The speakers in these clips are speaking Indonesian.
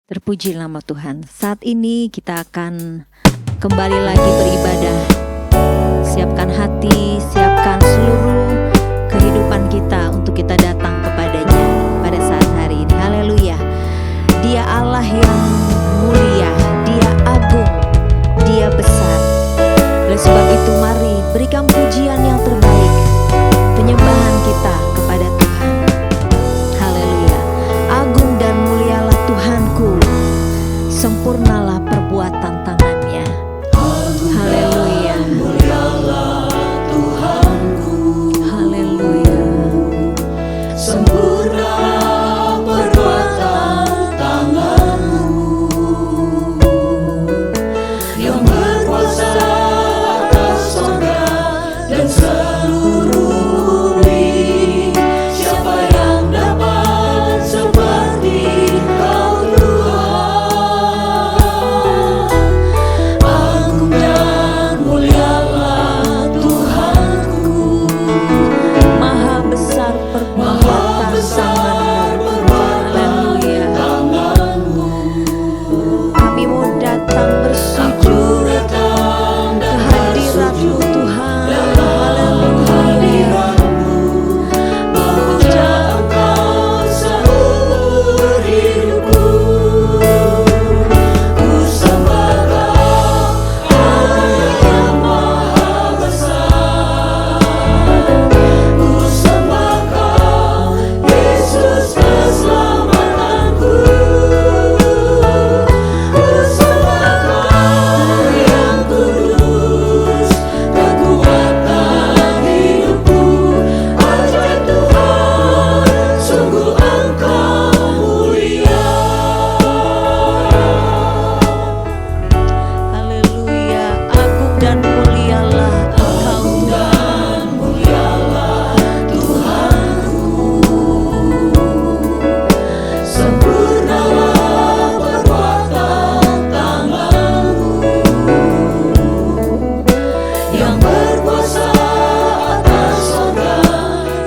Terpuji nama Tuhan. Saat ini kita akan kembali lagi beribadah. Siapkan hati, siapkan seluruh kehidupan kita untuk kita datang kepadanya pada saat hari ini. Haleluya. Dia Allah yang mulia, Dia agung, Dia besar. Oleh sebab itu mari berikan pujian yang terbaik, penyembahan kita kepada Tuhan. Haleluya. Agung dan mulialah Tuhanku, sempurnalah perbuatan tangannya. Haleluya. Mulialah Tuhanku, Haleluya. sempurna perbuatan tanganmu, yang berkuasa atas surga dan seluruh bumi. Siapa yang dapat seperti Kau Tuhan? Agung dan mulialah Tuhanku, Maha besar perbuatan tanganmu. Haleluya. tanganmu. Kami mau datang bersujud Datang ke dan hadirat-Mu Tuhan. Haleluya. memuja Engkau seumur hidupku. Ku sembah Kau, Allah yang maha besar. Ku sembah Kau, Yesus keselamatanku. Ku sembah Kau yang kudus, kekuatan hidupku. Ajaib Tuhan, sungguh Engkau mulia. Haleluya. Agung dan mulialah Engkau Tuhan. Mulialah Tuhanku, sempurnalah perbuatan tanganmu, yang berkuasa atas surga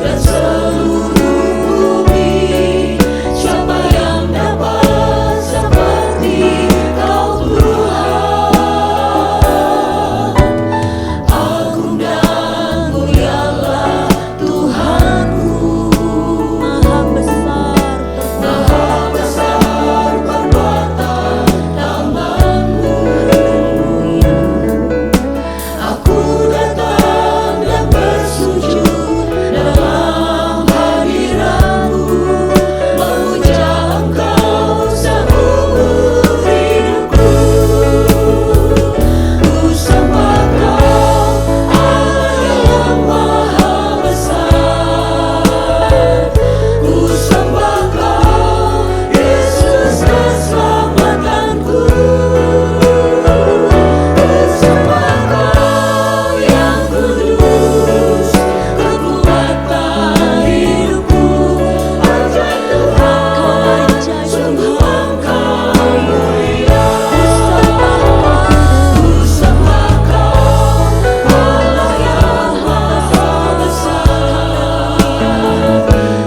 dan seluruh bumi. Siapa yang dapat seperti Kau Tuhan? Agung dan mulialah Tuhanku, Maha besar perbuatan tanganmu. Aku datang dan bersujud dalam hadirat-Mu, memuja Engkau seumur hidupku. Ku sembah Kau, Allah yang maha besar. Ku sembah Kau, Yesus keselamatanku. Ku sembah Kau yang kudus, kekuatan hidupku. Ajaib Tuhan, sungguh Engkau mulia. Ku sembah Kau, Allah yang maha besar.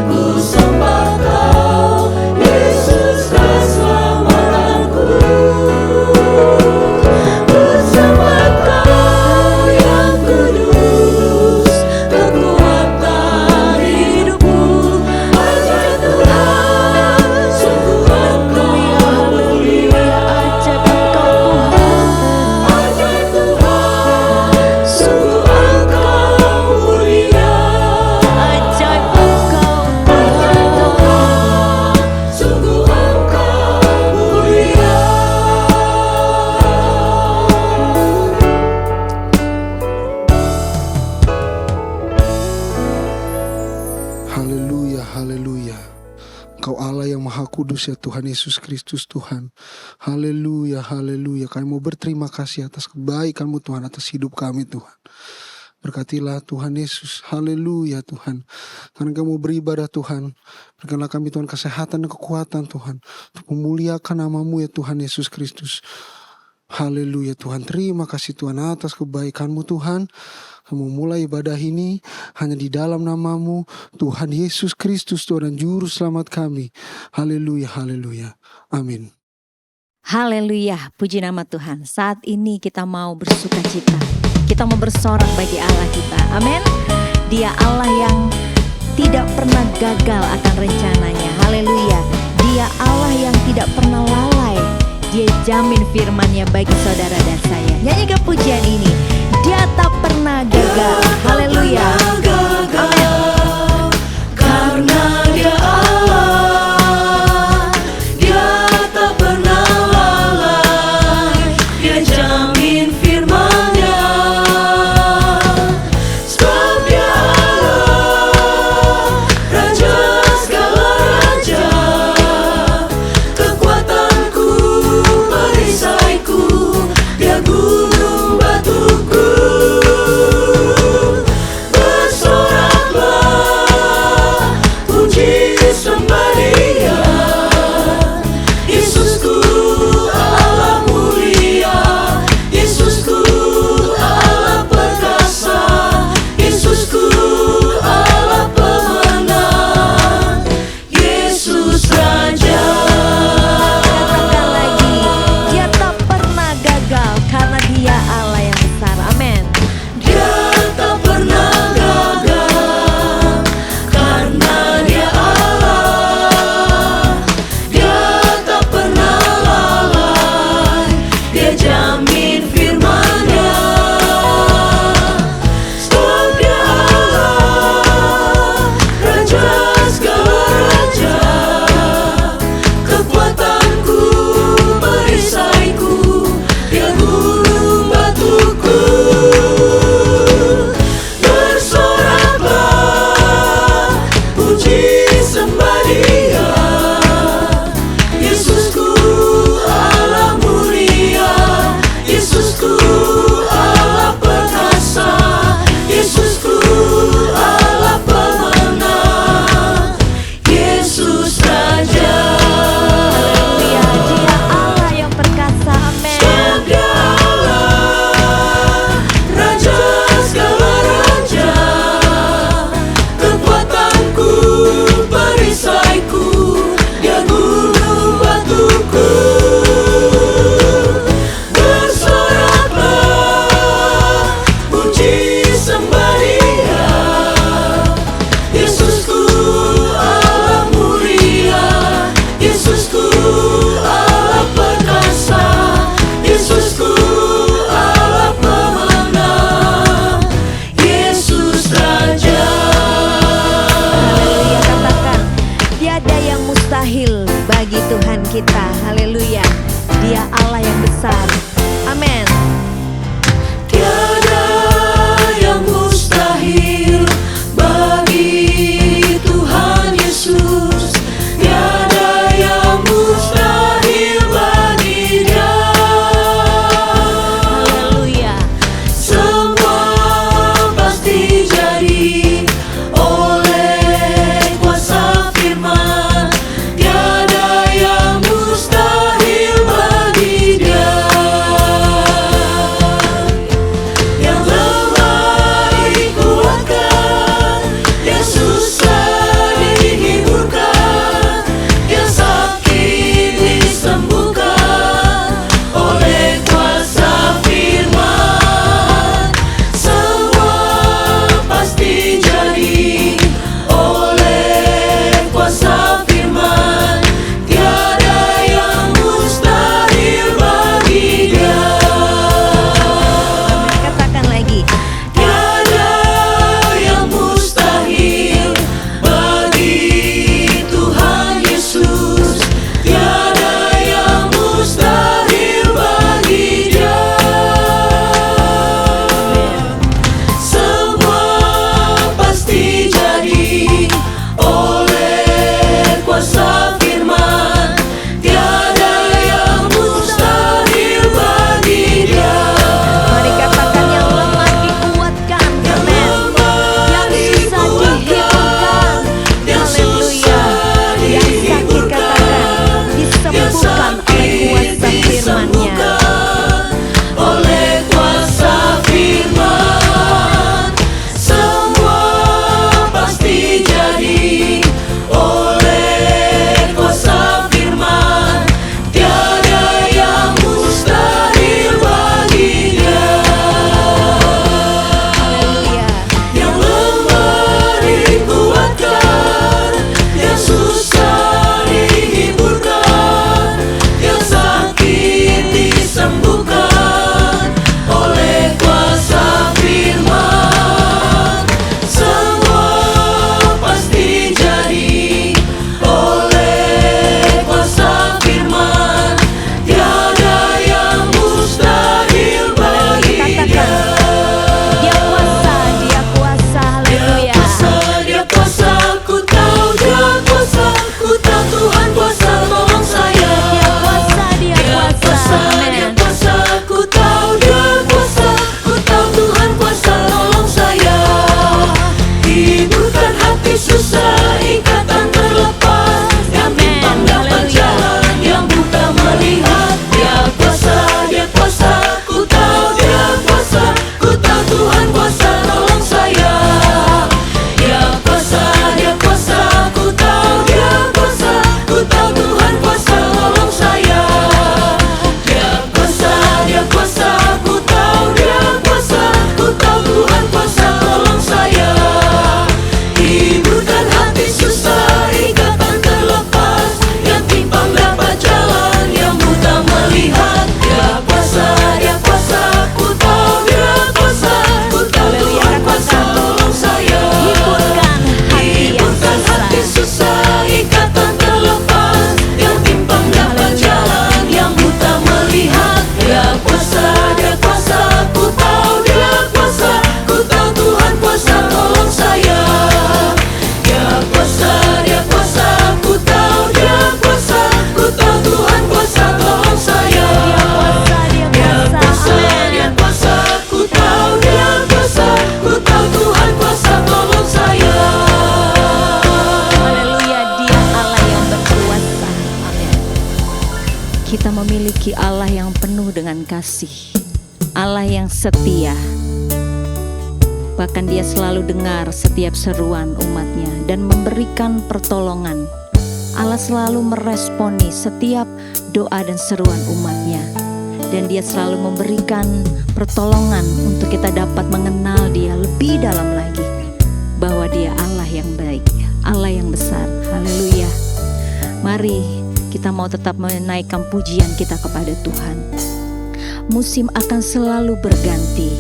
Ku sembah Kau, Yesus keselamatanku. Ku sembah Kau yang kudus, kekuatan hidupku. Ajaib Tuhan, sungguh Engkau mulia. ajaib Engkau Tuhan. Ajaib Tuhan, sungguh Engkau mulia. Ajaib Engkau Ajaib Tuhan. Tuhan, sungguh Engkau mulia. Haleluya, haleluya. Engkau Allah yang maha kudus ya Tuhan Yesus Kristus Tuhan. Haleluya, haleluya. Kami mau berterima kasih atas kebaikan-Mu Tuhan, atas hidup kami Tuhan. Berkatilah Tuhan Yesus, haleluya Tuhan. Karena kami mau beribadah Tuhan. Berikanlah kami Tuhan kesehatan dan kekuatan Tuhan, untuk memuliakan nama-Mu ya Tuhan Yesus Kristus. Haleluya Tuhan, terima kasih Tuhan atas kebaikan-Mu Tuhan. Kami mulai ibadah ini hanya di dalam nama-Mu Tuhan Yesus Kristus Tuhan dan Juru Selamat kami. Haleluya, haleluya. Amin. Haleluya, puji nama Tuhan. Saat ini kita mau bersuka cita. Kita mau bersorak bagi Allah kita. Amin. Dia Allah yang tidak pernah gagal akan rencananya. Haleluya. Dia Allah yang tidak pernah lalai. Dia jamin firman-Nya bagi saudara dan saya. Nyanyikan pujian ini. Dia tak pernah gagal. Haleluya. Amin. Karena Dia Allah, Dia tak pernah lalai, Dia jamin firman-Nya. Sebab Dia Allah, Raja segala raja, kekuatanku, perisaiku, Dia gunung batuku. Bersoraklah, puji sembah Dia, Yesusku Allah mulia, Yesusku Allah perkasa, Yesusku Allah pemenang, Yesus Raja. Katakan lagi, dia tak pernah gagal karena dia Allah yang besar. Amin. Dia tak pernah gagal karena Dia Allah, Dia tak pernah lalai, Dia jamin firman-Nya. Sebab Dia Allah, Raja segala raja, kekuatanku, perisaiku, Dia gunung batuku. Bersoraklah, puji sembah Dia, Yesusku Allah mulia, Yesusku Allah perkasa, Yesusku Allah pemenang, Yesus Raja. Haleluya, dia Allah yang perkasa. Amin. Sebab Dia Allah, Raja segala raja, kekuatanku, perisaiku, Dia gunung batuku. Bersoraklah, puji sembah Dia, Yesusku Allah mulia, Yesusku Allah perkasa, Yesusku Allah pemenang, Yesus Raja. Haleluya, katakan tiada yang mustahil bagi Tuhan kita. Haleluya, dia Allah yang besar. Amin. Tiada yang mustahil bagi Tuhan Yesus, tiada yang mustahil bagi Dia. Haleluya. Semua pasti jadi oleh kuasa firman, tiada yang mustahil bagi Dia. Tuhan kuasa tolong saya. Dia kuasa, Dia amin. kuasa, ku tahu Dia kuasa, ku tahu Tuhan kuasa tolong saya. Hiburkan hati susah, ikatan terlepas, yang timpang dapat jalan, yang buta melihat. Dia kuasa, ku tahu Dia kuasa, ku tahu Tuhan kuasa tolong saya. Dia kuasa, ku tahu Dia kuasa, ku tahu Tuhan kuasa tolong saya. Dia kuasa, ku tahu Dia kuasa, ku tahu Tuhan kuasa tolong saya. Hiburkan hati susah, ikatan terlepas, yang timpang dapat jalan, yang buta melihat. Dia kuasa, ku tahu Dia kuasa, ku tahu Tuhan kuasa tolong saya. Hiburkan hati yang susah, ikatan terlepas, yang timpang dapat jalan, yang buta melihat. Dia kuasa, ku tahu Dia kuasa, ku tahu Tuhan kuasa tolong saya. Dia kuasa, ku tahu Dia kuasa, ku tahu Tuhan kuasa tolong saya. Dia kuasa, ku tahu Dia kuasa, ku tahu Tuhan kuasa tolong saya. Haleluya, Dia Allah yang berkuasa. Amin. Kita memiliki Allah yang penuh dengan kasih, Allah yang setia. Bahkan Dia selalu dengar setiap seruan umatnya dan memberikan pertolongan. Allah selalu meresponi setiap doa dan seruan umatnya. Dan Dia selalu memberikan pertolongan untuk kita dapat mengenal Dia lebih dalam lagi. Bahwa Dia Allah yang baik, Allah yang besar. Haleluya. Mari kita mau tetap menaikkan pujian kita kepada Tuhan. Musim akan selalu berganti,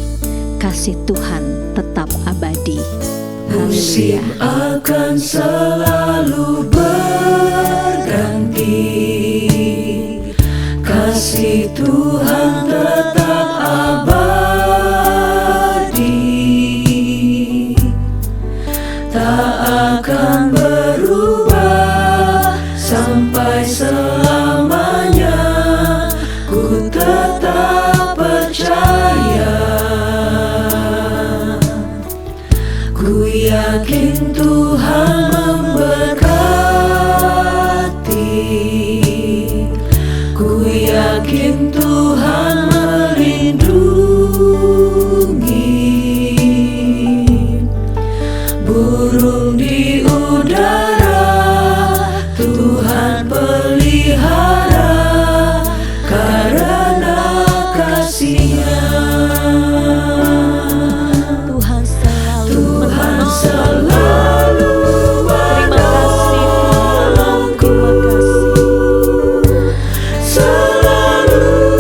kasih Tuhan tetap abadi. Haleluya. Musim akan selalu berganti, kasih Tuhan tetap abadi, tak akan berubah sampai selamanya. Ku tetap percaya, ku yakin Tuhan memberkati, ku yakin Tuhan melindungi. Burung di udara Tuhan pelihara, karena kasih-Nya. Tuhan selalu Tuhan menolong. selalu menolongku, selalu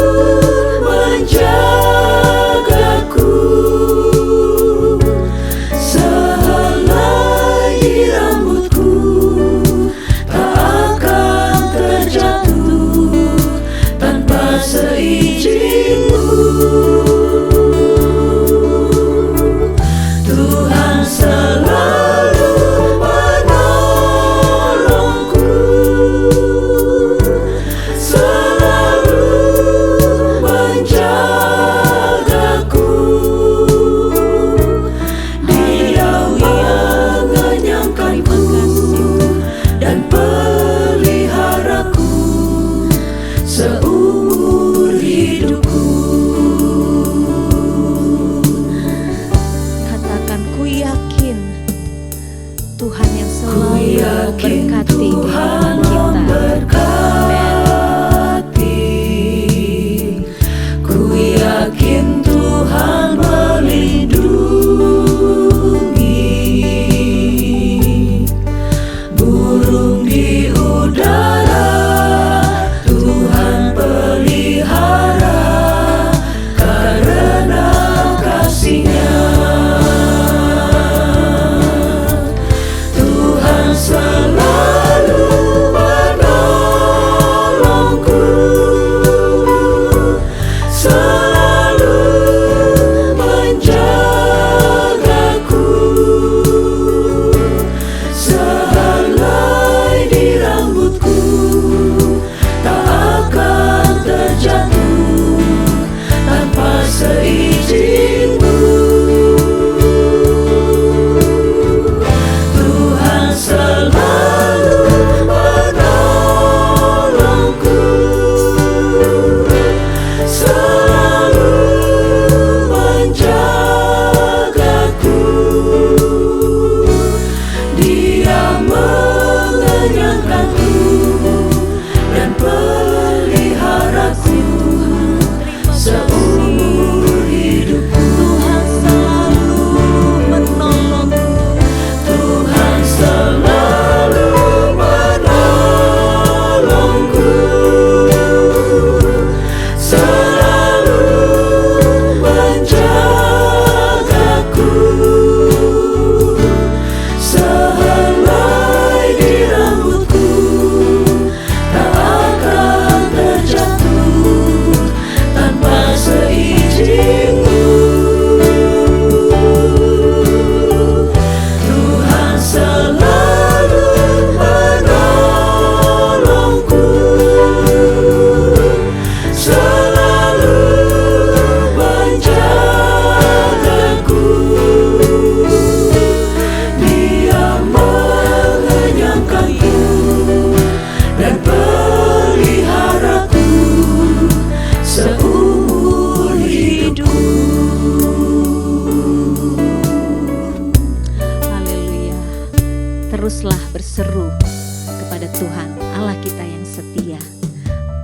kita yang setia,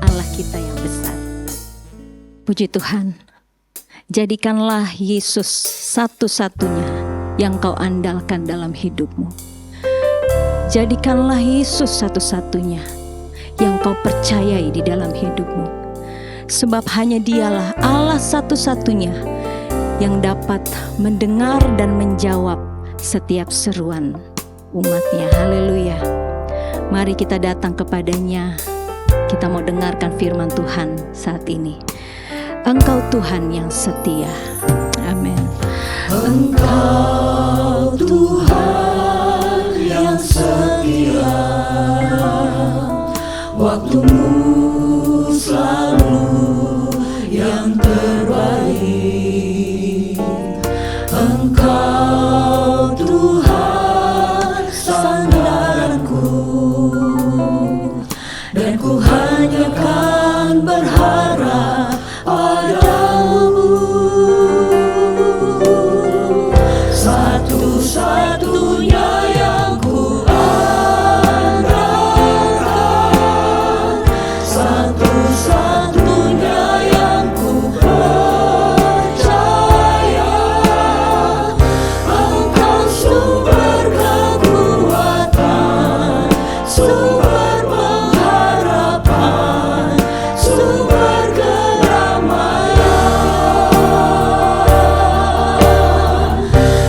Allah kita yang besar. Puji Tuhan, jadikanlah Yesus satu-satunya yang kau andalkan dalam hidupmu. Jadikanlah Yesus satu-satunya yang kau percayai di dalam hidupmu. Sebab hanya Dialah Allah satu-satunya yang dapat mendengar dan menjawab setiap seruan umatnya. Haleluya. Mari kita datang kepadanya. Kita mau dengarkan firman Tuhan saat ini. Engkau Tuhan yang setia. Amin. Engkau Tuhan yang setia, waktumu selalu yang terbaik. Engkau Tuhan sandaranku, dan ku hanya kan berharap padamu. Satu-satunya yang ku andalkan, satu-satunya yang ku percaya. Engkau sumber kekuatan, sumber pengharapan, sumber kedamaian.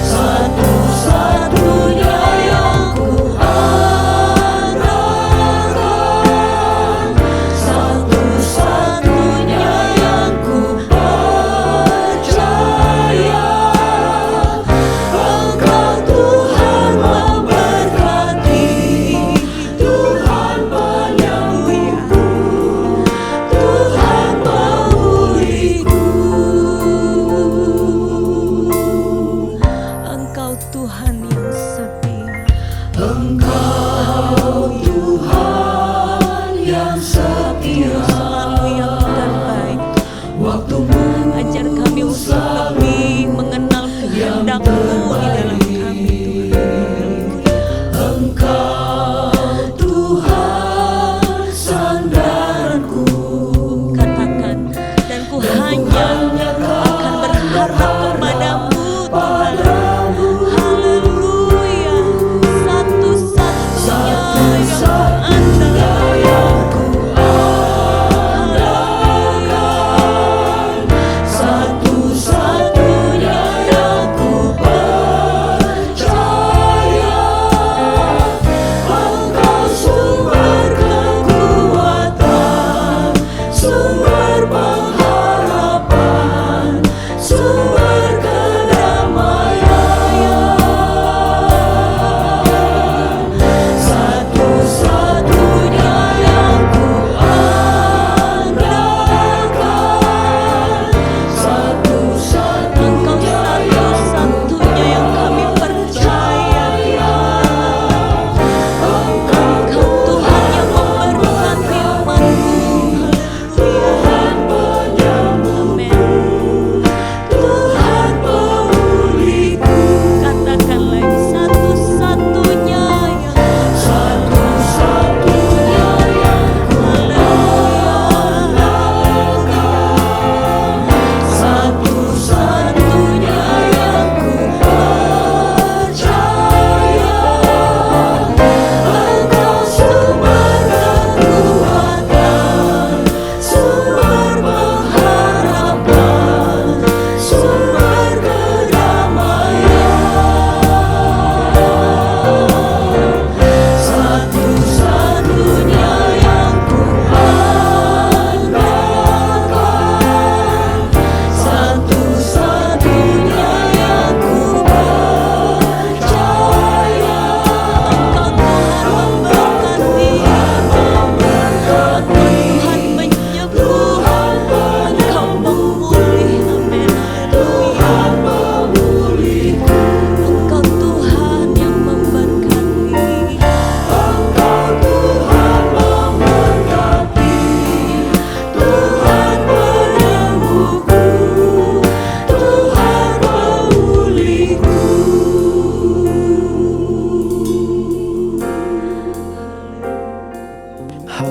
Satu-satunya yang ku andalkan, satu-satunya yang ku percaya. Engkau Tuhan memberkati, Tuhan penyembuhku, Tuhan pemulihku. Engkau Tuhan yang setia. Engkau Tuhan yang setia, Selalu yang terbaik. waktumu Ajar kami untuk lebih mengenal kehendak-Mu di dalam kami, Tuhan. Engkau Tuhan sandaranku, Katakan, dan ku hanya akan berharap kepadamu, Tuhan. Haleluya. Satu-satunya yang ku andalkan.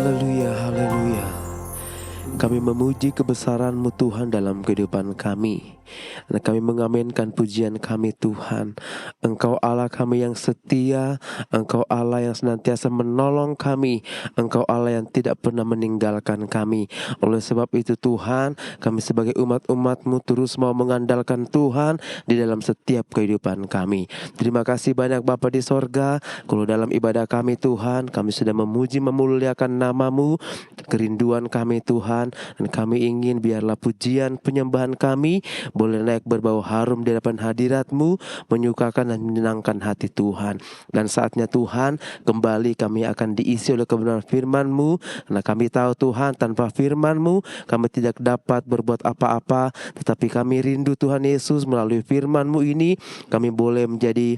Haleluya, haleluya. Kami memuji kebesaran-Mu Tuhan dalam kehidupan kami. Dan kami mengaminkan pujian kami Tuhan. Engkau Allah kami yang setia, Engkau Allah yang senantiasa menolong kami, Engkau Allah yang tidak pernah meninggalkan kami. Oleh sebab itu Tuhan, kami sebagai umat-umat-Mu terus mau mengandalkan Tuhan di dalam setiap kehidupan kami. Terima kasih banyak Bapa di sorga. Kalau dalam ibadah kami Tuhan, kami sudah memuji memuliakan nama-Mu, kerinduan kami Tuhan. Dan kami ingin biarlah pujian penyembahan kami boleh naik berbau harum di hadapan hadirat-Mu, menyukakan dan menyenangkan hati Tuhan. Dan saatnya Tuhan, kembali kami akan diisi oleh kebenaran firman-Mu. Karena kami tahu Tuhan, tanpa firman-Mu kami tidak dapat berbuat apa-apa. Tetapi kami rindu Tuhan Yesus, melalui firman-Mu ini kami boleh menjadi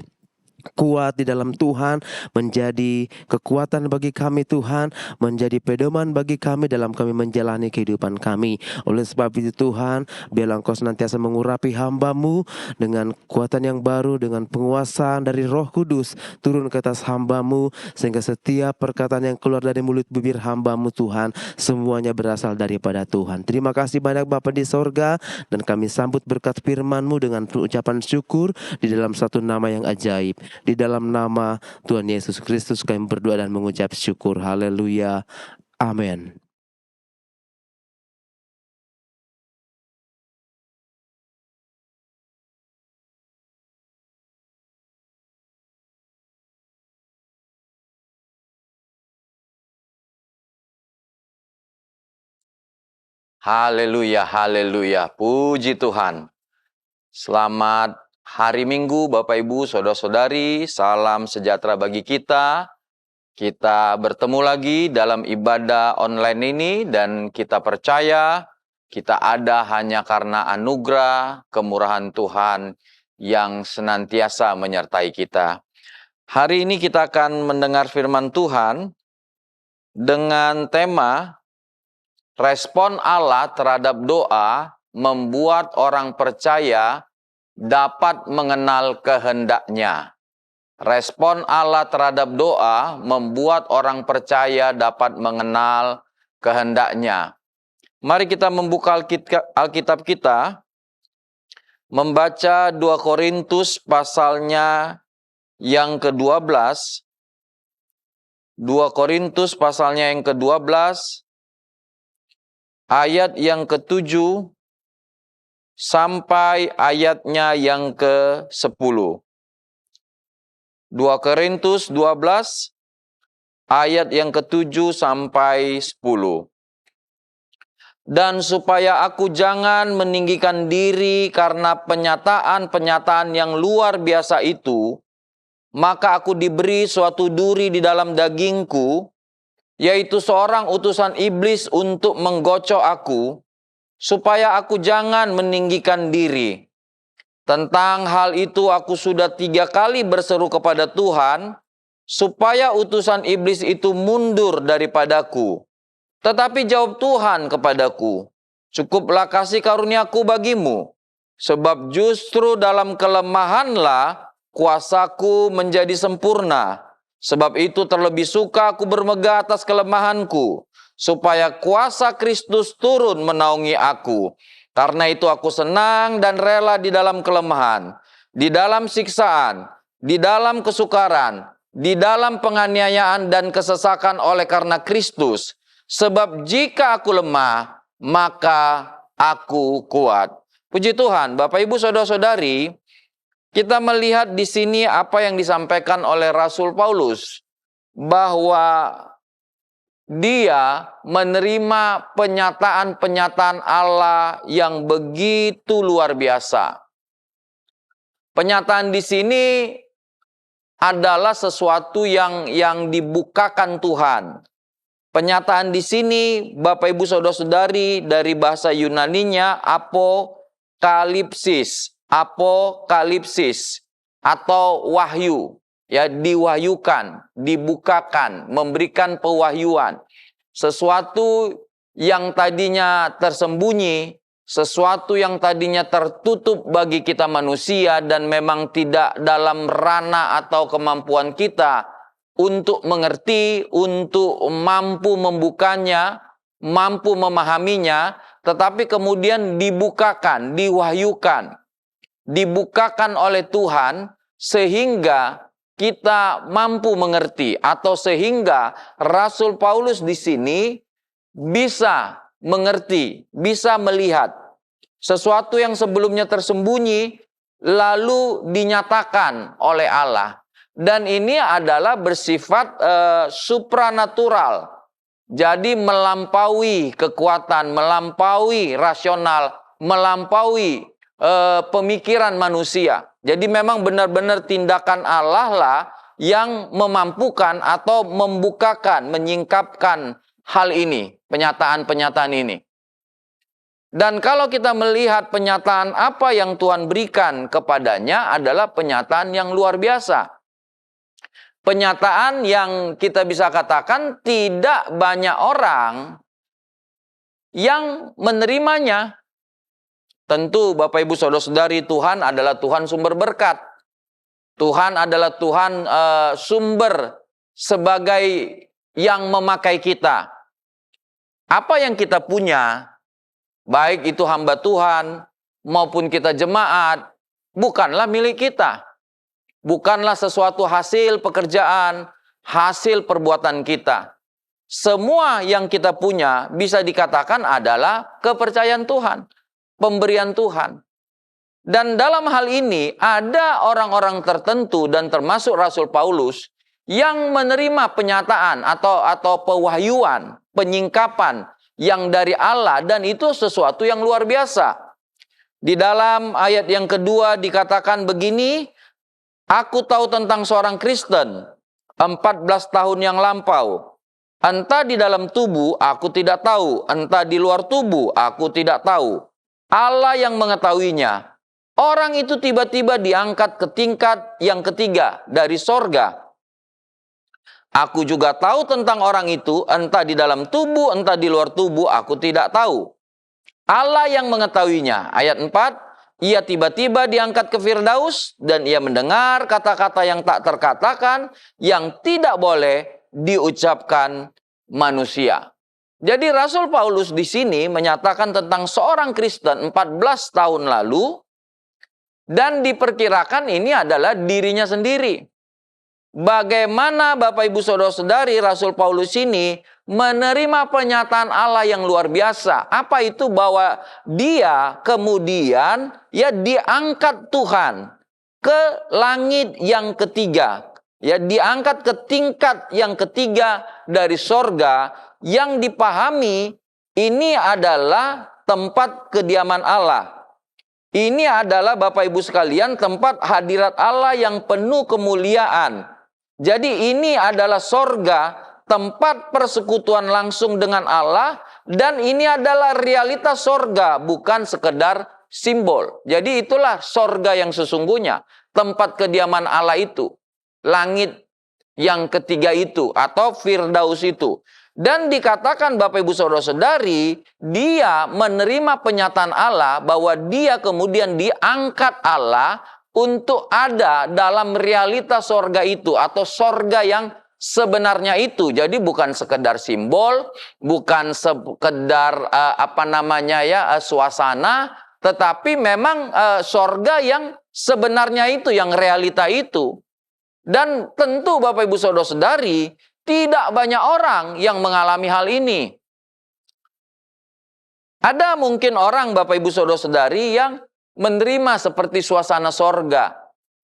kuat di dalam Tuhan, menjadi kekuatan bagi kami Tuhan, menjadi pedoman bagi kami dalam kami menjalani kehidupan kami. Oleh sebab itu Tuhan, biarlah Engkau senantiasa mengurapi hamba-Mu dengan kekuatan yang baru, dengan penguasaan dari Roh Kudus turun ke atas hamba-Mu, sehingga setiap perkataan yang keluar dari mulut bibir hamba-Mu Tuhan, semuanya berasal daripada Tuhan. Terima kasih banyak Bapa di sorga, dan kami sambut berkat firman-Mu dengan ucapan syukur di dalam satu nama yang ajaib. Di dalam nama Tuhan Yesus Kristus kami berdoa dan mengucap syukur. Haleluya. Amin. Haleluya, haleluya. Puji Tuhan. Selamat hari Minggu Bapak Ibu, Saudara-saudari. Salam sejahtera bagi kita. Kita bertemu lagi dalam ibadah online ini dan kita percaya kita ada hanya karena anugerah, kemurahan Tuhan yang senantiasa menyertai kita. Hari ini kita akan mendengar firman Tuhan dengan tema respon Allah terhadap doa membuat orang percaya dapat mengenal kehendak-Nya. Respon Allah terhadap doa membuat orang percaya dapat mengenal kehendak-Nya. Mari kita membuka Alkitab kita, membaca 2 Korintus pasalnya yang ke-12. 2 Korintus pasalnya yang ke-12, ayat yang ke-7 sampai ayatnya yang ke-10. 2 Korintus 12 ayat yang ke-7 sampai 10. Dan supaya aku jangan meninggikan diri karena penyataan-penyataan yang luar biasa itu, maka aku diberi suatu duri di dalam dagingku, yaitu seorang utusan iblis untuk menggocok aku, supaya aku jangan meninggikan diri. Tentang hal itu aku sudah 3 kali berseru kepada Tuhan, supaya utusan iblis itu mundur daripadaku. Tetapi jawab Tuhan kepadaku, cukuplah kasih karuniaku bagimu, sebab justru dalam kelemahanlah kuasaku menjadi sempurna. Sebab itu terlebih suka aku bermegah atas kelemahanku, supaya kuasa Kristus turun menaungi aku. Karena itu aku senang dan rela di dalam kelemahan, di dalam siksaan, di dalam kesukaran, di dalam penganiayaan dan kesesakan oleh karena Kristus. Sebab jika aku lemah, maka aku kuat. Puji Tuhan, Bapak Ibu Saudara-saudari, kita melihat di sini apa yang disampaikan oleh Rasul Paulus, bahwa dia menerima penyataan-penyataan Allah yang begitu luar biasa. Penyataan di sini adalah sesuatu yang dibukakan Tuhan. Penyataan di sini, Bapak Ibu Saudara-saudari, dari bahasa Yunaninya apokalipsis atau wahyu, ya, diwahyukan, dibukakan, memberikan pewahyuan. Sesuatu yang tadinya tersembunyi, sesuatu yang tadinya tertutup bagi kita manusia dan memang tidak dalam ranah atau kemampuan kita untuk mengerti, untuk mampu membukanya, mampu memahaminya, tetapi kemudian dibukakan, diwahyukan, dibukakan oleh Tuhan sehingga kita mampu mengerti, atau sehingga Rasul Paulus di sini bisa mengerti, bisa melihat sesuatu yang sebelumnya tersembunyi lalu dinyatakan oleh Allah. Dan ini adalah bersifat supranatural. Jadi melampaui kekuatan, melampaui rasional, melampaui pemikiran manusia. Jadi memang benar-benar tindakan Allah lah yang memampukan atau membukakan, menyingkapkan hal ini, penyataan-penyataan ini. Dan kalau kita melihat penyataan apa yang Tuhan berikan kepadanya adalah penyataan yang luar biasa. Penyataan yang kita bisa katakan tidak banyak orang yang menerimanya. Tentu Bapak Ibu Saudara-saudari, Tuhan adalah Tuhan sumber berkat. Tuhan adalah Tuhan sumber sebagai yang memakai kita. Apa yang kita punya, baik itu hamba Tuhan maupun kita jemaat, bukanlah milik kita. Bukanlah sesuatu hasil pekerjaan, hasil perbuatan kita. Semua yang kita punya bisa dikatakan adalah kepercayaan Tuhan, pemberian Tuhan. Dan dalam hal ini ada orang-orang tertentu dan termasuk Rasul Paulus yang menerima penyataan atau pewahyuan, penyingkapan yang dari Allah, dan itu sesuatu yang luar biasa. Di dalam ayat yang kedua dikatakan begini, aku tahu tentang seorang Kristen 14 tahun yang lampau. Entah di dalam tubuh aku tidak tahu, entah di luar tubuh aku tidak tahu. Allah yang mengetahuinya. Orang itu tiba-tiba diangkat ke tingkat yang ketiga dari sorga. Aku juga tahu tentang orang itu, entah di dalam tubuh, entah di luar tubuh, aku tidak tahu. Allah yang mengetahuinya. Ayat 4, ia tiba-tiba diangkat ke Firdaus, dan ia mendengar kata-kata yang tak terkatakan, yang tidak boleh diucapkan manusia. Jadi Rasul Paulus di sini menyatakan tentang seorang Kristen 14 tahun lalu, dan diperkirakan ini adalah dirinya sendiri. Bagaimana Bapak Ibu Saudara-saudari, Rasul Paulus ini menerima penyataan Allah yang luar biasa. Apa itu? Bahwa dia kemudian diangkat Tuhan ke langit yang ketiga. Diangkat ke tingkat yang ketiga dari sorga, yang dipahami ini adalah tempat kediaman Allah. Ini adalah Bapak Ibu sekalian tempat hadirat Allah yang penuh kemuliaan. Jadi ini adalah sorga, tempat persekutuan langsung dengan Allah, dan ini adalah realitas sorga, bukan sekedar simbol. Jadi itulah sorga yang sesungguhnya, tempat kediaman Allah itu, langit yang ketiga itu, atau Firdaus itu. Dan dikatakan Bapak Ibu Saudara-saudari, dia menerima penyataan Allah bahwa dia kemudian diangkat Allah untuk ada dalam realitas sorga itu, atau sorga yang sebenarnya itu. Jadi bukan sekedar simbol, bukan sekedar suasana, tetapi memang sorga yang sebenarnya itu, yang realita itu. Dan tentu Bapak Ibu Saudara-saudari, tidak banyak orang yang mengalami hal ini. Ada mungkin orang Bapak Ibu Saudara-saudari yang menerima seperti suasana sorga.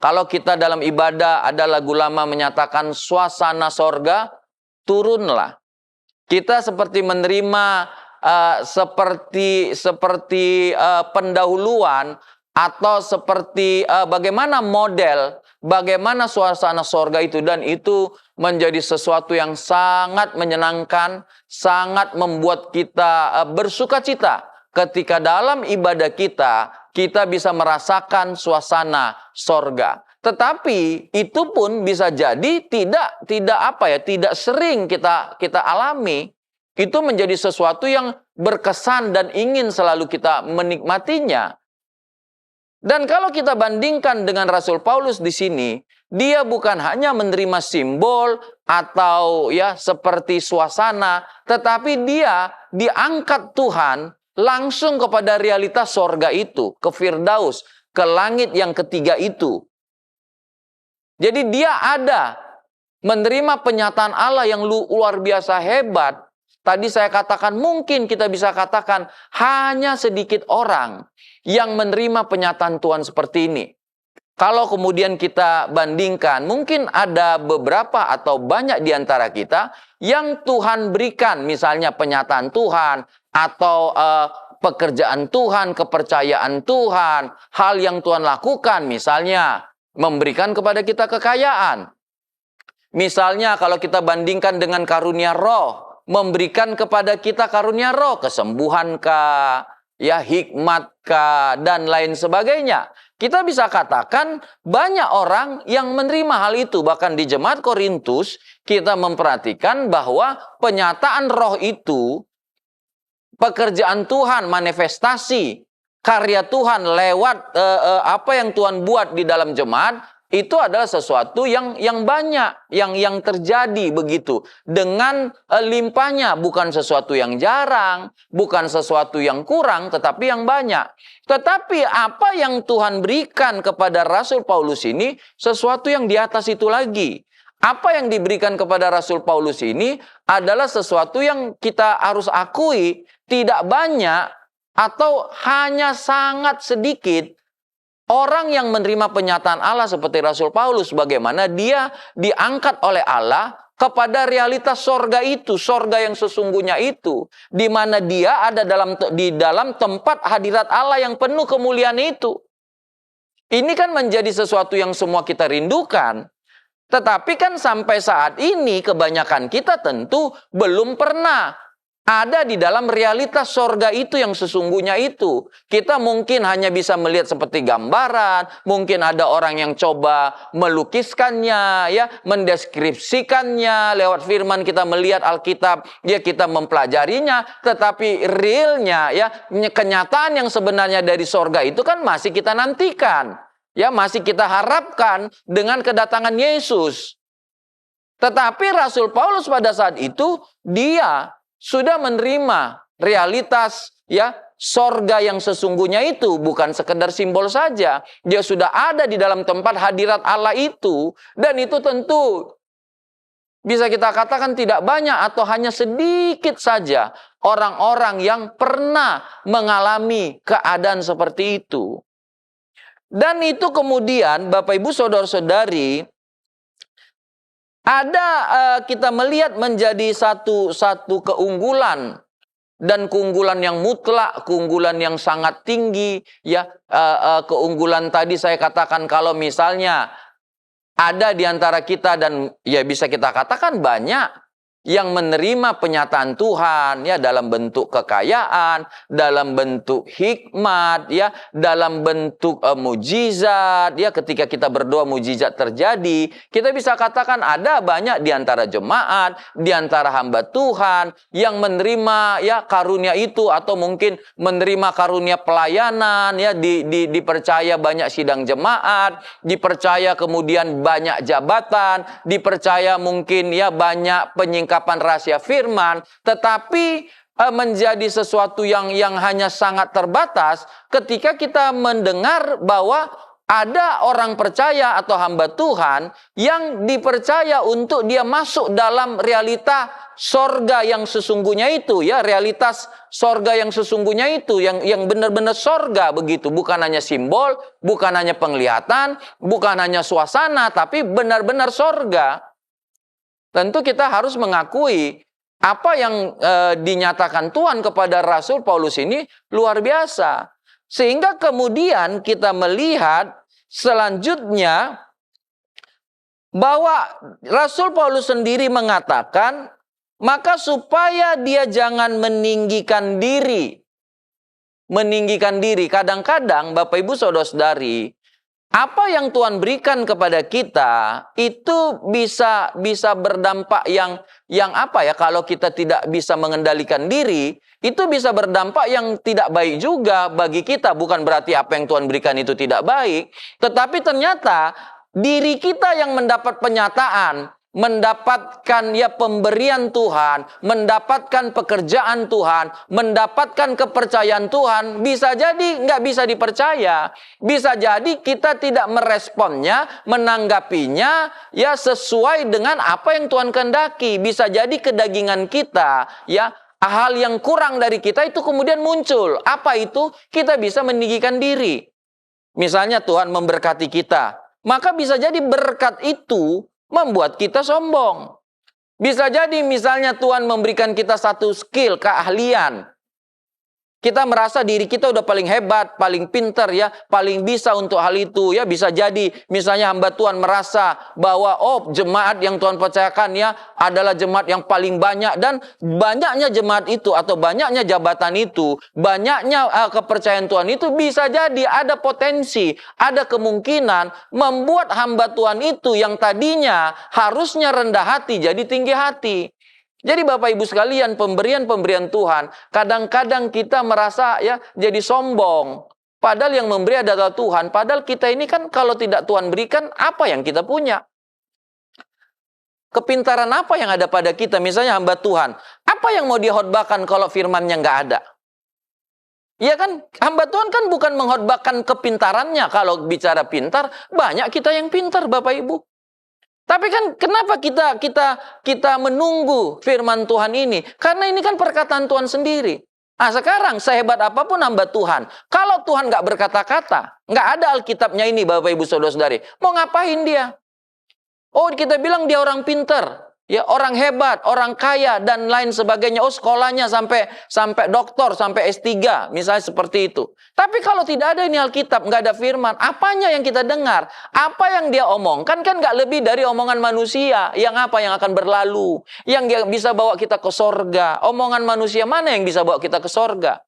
Kalau kita dalam ibadah ada lagu lama menyatakan suasana sorga, turunlah. Kita seperti menerima seperti pendahuluan, atau seperti bagaimana model, bagaimana suasana sorga itu. Dan itu menjadi sesuatu yang sangat menyenangkan, sangat membuat kita bersuka cita ketika dalam ibadah kita bisa merasakan suasana sorga. Tetapi itu pun bisa jadi tidak sering kita alami. Itu menjadi sesuatu yang berkesan dan ingin selalu kita menikmatinya. Dan kalau kita bandingkan dengan Rasul Paulus di sini, dia bukan hanya menerima simbol, atau ya seperti suasana, tetapi dia diangkat Tuhan langsung kepada realitas sorga itu, ke Firdaus, ke langit yang ketiga itu. Jadi dia ada menerima penyataan Allah yang luar biasa hebat. Tadi saya katakan mungkin kita bisa katakan hanya sedikit orang yang menerima penyataan Tuhan seperti ini. Kalau kemudian kita bandingkan, mungkin ada beberapa atau banyak di antara kita yang Tuhan berikan, misalnya penyataan Tuhan, atau pekerjaan Tuhan, kepercayaan Tuhan, hal yang Tuhan lakukan, misalnya memberikan kepada kita kekayaan. Misalnya kalau kita bandingkan dengan karunia roh, memberikan kepada kita karunia roh, kesembuhan kah, ya hikmat kah, dan lain sebagainya. Kita bisa katakan banyak orang yang menerima hal itu. Bahkan di Jemaat Korintus kita memperhatikan bahwa penyataan roh itu, pekerjaan Tuhan, manifestasi, karya Tuhan lewat apa yang Tuhan buat di dalam jemaat, itu adalah sesuatu yang banyak, yang terjadi begitu. Dengan limpahnya, bukan sesuatu yang jarang, bukan sesuatu yang kurang, tetapi yang banyak. Tetapi apa yang Tuhan berikan kepada Rasul Paulus ini, sesuatu yang di atas itu lagi. Apa yang diberikan kepada Rasul Paulus ini adalah sesuatu yang kita harus akui tidak banyak atau hanya sangat sedikit orang yang menerima penyataan Allah seperti Rasul Paulus, bagaimana dia diangkat oleh Allah kepada realitas sorga itu, sorga yang sesungguhnya itu, di mana dia ada di dalam tempat hadirat Allah yang penuh kemuliaan itu. Ini kan menjadi sesuatu yang semua kita rindukan. Tetapi kan sampai saat ini kebanyakan kita tentu belum pernah ada di dalam realitas sorga itu yang sesungguhnya itu. Kita mungkin hanya bisa melihat seperti gambaran, mungkin ada orang yang coba melukiskannya, ya, mendeskripsikannya lewat firman, kita melihat Alkitab, ya kita mempelajarinya, tetapi realnya, ya, kenyataan yang sebenarnya dari sorga itu kan masih kita nantikan, ya, masih kita harapkan dengan kedatangan Yesus. Tetapi Rasul Paulus pada saat itu dia sudah menerima realitas, ya, sorga yang sesungguhnya itu, bukan sekedar simbol saja. Dia sudah ada di dalam tempat hadirat Allah itu, dan itu tentu bisa kita katakan tidak banyak atau hanya sedikit saja orang-orang yang pernah mengalami keadaan seperti itu. Dan itu kemudian Bapak Ibu Saudara-saudari, ada kita melihat menjadi satu keunggulan, dan keunggulan yang mutlak, keunggulan yang sangat tinggi, ya, keunggulan tadi saya katakan kalau misalnya ada di antara kita, dan ya bisa kita katakan banyak yang menerima penyataan Tuhan, ya, dalam bentuk kekayaan, dalam bentuk hikmat, ya, dalam bentuk mujizat, ya, ketika kita berdoa mujizat terjadi. Kita bisa katakan ada banyak di antara jemaat, di antara hamba Tuhan yang menerima, ya, karunia itu, atau mungkin menerima karunia pelayanan, ya, dipercaya banyak sidang jemaat, dipercaya kemudian banyak jabatan, dipercaya mungkin, ya, banyak penyingkapan rahasia firman, tetapi menjadi sesuatu yang hanya sangat terbatas ketika kita mendengar bahwa ada orang percaya atau hamba Tuhan yang dipercaya untuk dia masuk dalam realita sorga yang sesungguhnya itu, ya, realitas sorga yang sesungguhnya itu, yang benar-benar sorga begitu, bukan hanya simbol, bukan hanya penglihatan, bukan hanya suasana, tapi benar-benar sorga. Tentu kita harus mengakui apa yang dinyatakan Tuhan kepada Rasul Paulus ini luar biasa. Sehingga kemudian kita melihat selanjutnya bahwa Rasul Paulus sendiri mengatakan, maka supaya dia jangan meninggikan diri. Meninggikan diri. Kadang-kadang Bapak Ibu Saudara-saudari, apa yang Tuhan berikan kepada kita itu bisa berdampak yang apa ya, kalau kita tidak bisa mengendalikan diri, itu bisa berdampak yang tidak baik juga bagi kita. Bukan berarti apa yang Tuhan berikan itu tidak baik, tetapi ternyata diri kita yang mendapat penyataan, mendapatkan ya pemberian Tuhan, mendapatkan pekerjaan Tuhan, mendapatkan kepercayaan Tuhan, bisa jadi nggak bisa dipercaya. Bisa jadi kita tidak meresponnya, menanggapinya ya sesuai dengan apa yang Tuhan kehendaki. Bisa jadi kedagingan kita ya, hal yang kurang dari kita itu kemudian muncul. Apa itu? Kita bisa meninggikan diri. Misalnya Tuhan memberkati kita, maka bisa jadi berkat itu membuat kita sombong. Bisa jadi misalnya Tuhan memberikan kita satu skill, keahlian. Kita merasa diri kita udah paling hebat, paling pintar ya, paling bisa untuk hal itu ya. Bisa jadi misalnya hamba Tuhan merasa bahwa jemaat yang Tuhan percayakan ya adalah jemaat yang paling banyak, dan banyaknya jemaat itu atau banyaknya jabatan itu, banyaknya kepercayaan Tuhan itu bisa jadi ada potensi, ada kemungkinan membuat hamba Tuhan itu yang tadinya harusnya rendah hati jadi tinggi hati. Jadi Bapak Ibu sekalian, pemberian-pemberian Tuhan, kadang-kadang kita merasa ya jadi sombong. Padahal yang memberi adalah Tuhan. Padahal kita ini kan kalau tidak Tuhan berikan, apa yang kita punya? Kepintaran apa yang ada pada kita? Misalnya hamba Tuhan, apa yang mau dihotbahkan kalau firman-Nya nggak ada? Ya kan, hamba Tuhan kan bukan menghotbahkan kepintarannya. Kalau bicara pintar, banyak kita yang pintar Bapak Ibu. Tapi kan kenapa kita menunggu firman Tuhan ini? Karena ini kan perkataan Tuhan sendiri. Nah sekarang sehebat apapun hamba Tuhan, kalau Tuhan nggak berkata-kata, nggak ada Alkitabnya ini Bapak Ibu Saudara-saudari, mau ngapain dia? Oh kita bilang dia orang pinter, ya orang hebat, orang kaya dan lain sebagainya. Oh sekolahnya sampai doktor, sampai S3, misalnya seperti itu. Tapi kalau tidak ada ini Alkitab, nggak ada firman, apanya yang kita dengar? Apa yang dia omongkan kan nggak lebih dari omongan manusia. Yang apa yang akan berlalu? Yang bisa bawa kita ke sorga. Omongan manusia mana yang bisa bawa kita ke sorga?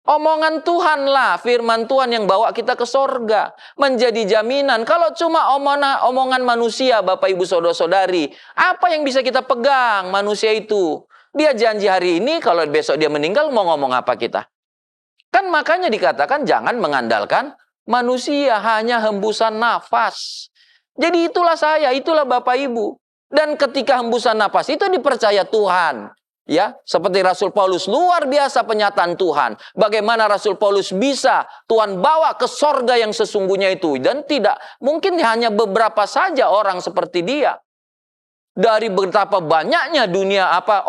Omongan Tuhan lah, firman Tuhan yang bawa kita ke sorga. Menjadi jaminan. Kalau cuma omongan manusia, Bapak Ibu Saudara-saudari, apa yang bisa kita pegang manusia itu? Dia janji hari ini, kalau besok dia meninggal, mau ngomong apa kita? Kan makanya dikatakan jangan mengandalkan manusia, hanya hembusan nafas. Jadi itulah saya, itulah Bapak Ibu. Dan ketika hembusan nafas itu dipercaya Tuhan. Ya, seperti Rasul Paulus, luar biasa penyataan Tuhan. Bagaimana Rasul Paulus bisa Tuhan bawa ke sorga yang sesungguhnya itu. Dan tidak, mungkin hanya beberapa saja orang seperti dia. Dari betapa banyaknya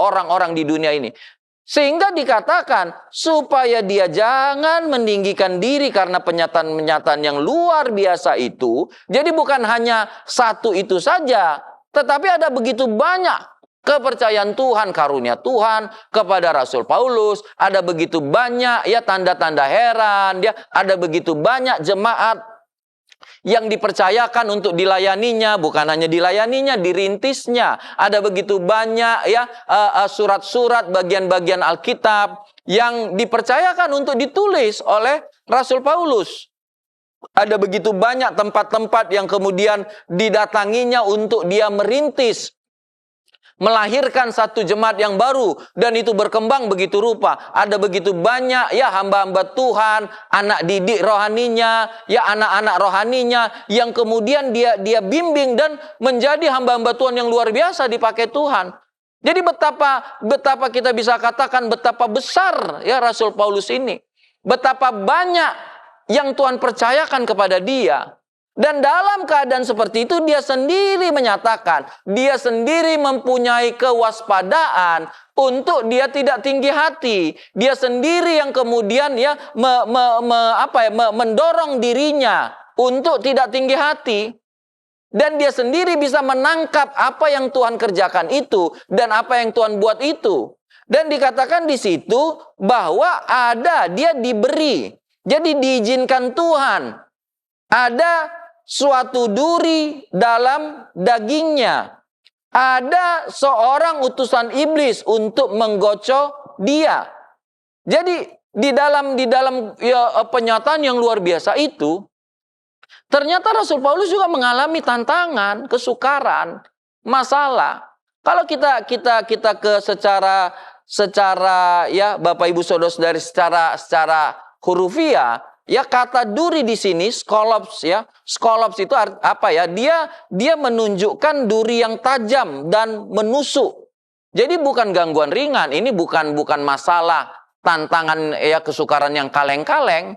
orang-orang di dunia ini. Sehingga dikatakan supaya dia jangan meninggikan diri karena penyataan-penyataan yang luar biasa itu. Jadi bukan hanya satu itu saja, tetapi ada begitu banyak kepercayaan Tuhan, karunia Tuhan kepada Rasul Paulus. Ada begitu banyak ya tanda-tanda heran, ya ada begitu banyak jemaat yang dipercayakan untuk dilayaninya, bukan hanya dilayaninya, dirintisnya. Ada begitu banyak ya surat-surat, bagian-bagian Alkitab yang dipercayakan untuk ditulis oleh Rasul Paulus. Ada begitu banyak tempat-tempat yang kemudian didatanginya untuk dia merintis, melahirkan satu jemaat yang baru, dan itu berkembang begitu rupa. Ada begitu banyak ya hamba-hamba Tuhan, anak didik rohaninya, ya anak-anak rohaninya yang kemudian dia bimbing dan menjadi hamba-hamba Tuhan yang luar biasa dipakai Tuhan. Jadi betapa kita bisa katakan betapa besar ya Rasul Paulus ini. Betapa banyak yang Tuhan percayakan kepada dia. Dan dalam keadaan seperti itu dia sendiri menyatakan, dia sendiri mempunyai kewaspadaan untuk dia tidak tinggi hati. Dia sendiri yang kemudian ya mendorong dirinya untuk tidak tinggi hati. Dan dia sendiri bisa menangkap apa yang Tuhan kerjakan itu dan apa yang Tuhan buat itu. Dan dikatakan di situ bahwa dia diberi. Jadi diizinkan Tuhan. Ada suatu duri dalam dagingnya. Ada seorang utusan iblis untuk menggocok dia. Jadi di dalam ya, penyataan yang luar biasa itu, ternyata Rasul Paulus juga mengalami tantangan, kesukaran, masalah. Kalau kita ke secara ya Bapak Ibu Saudara-saudari secara hurufiah, ya kata duri di sini skolops ya. Skolops itu apa ya? Dia menunjukkan duri yang tajam dan menusuk. Jadi bukan gangguan ringan, ini bukan masalah tantangan ya kesukaran yang kaleng-kaleng.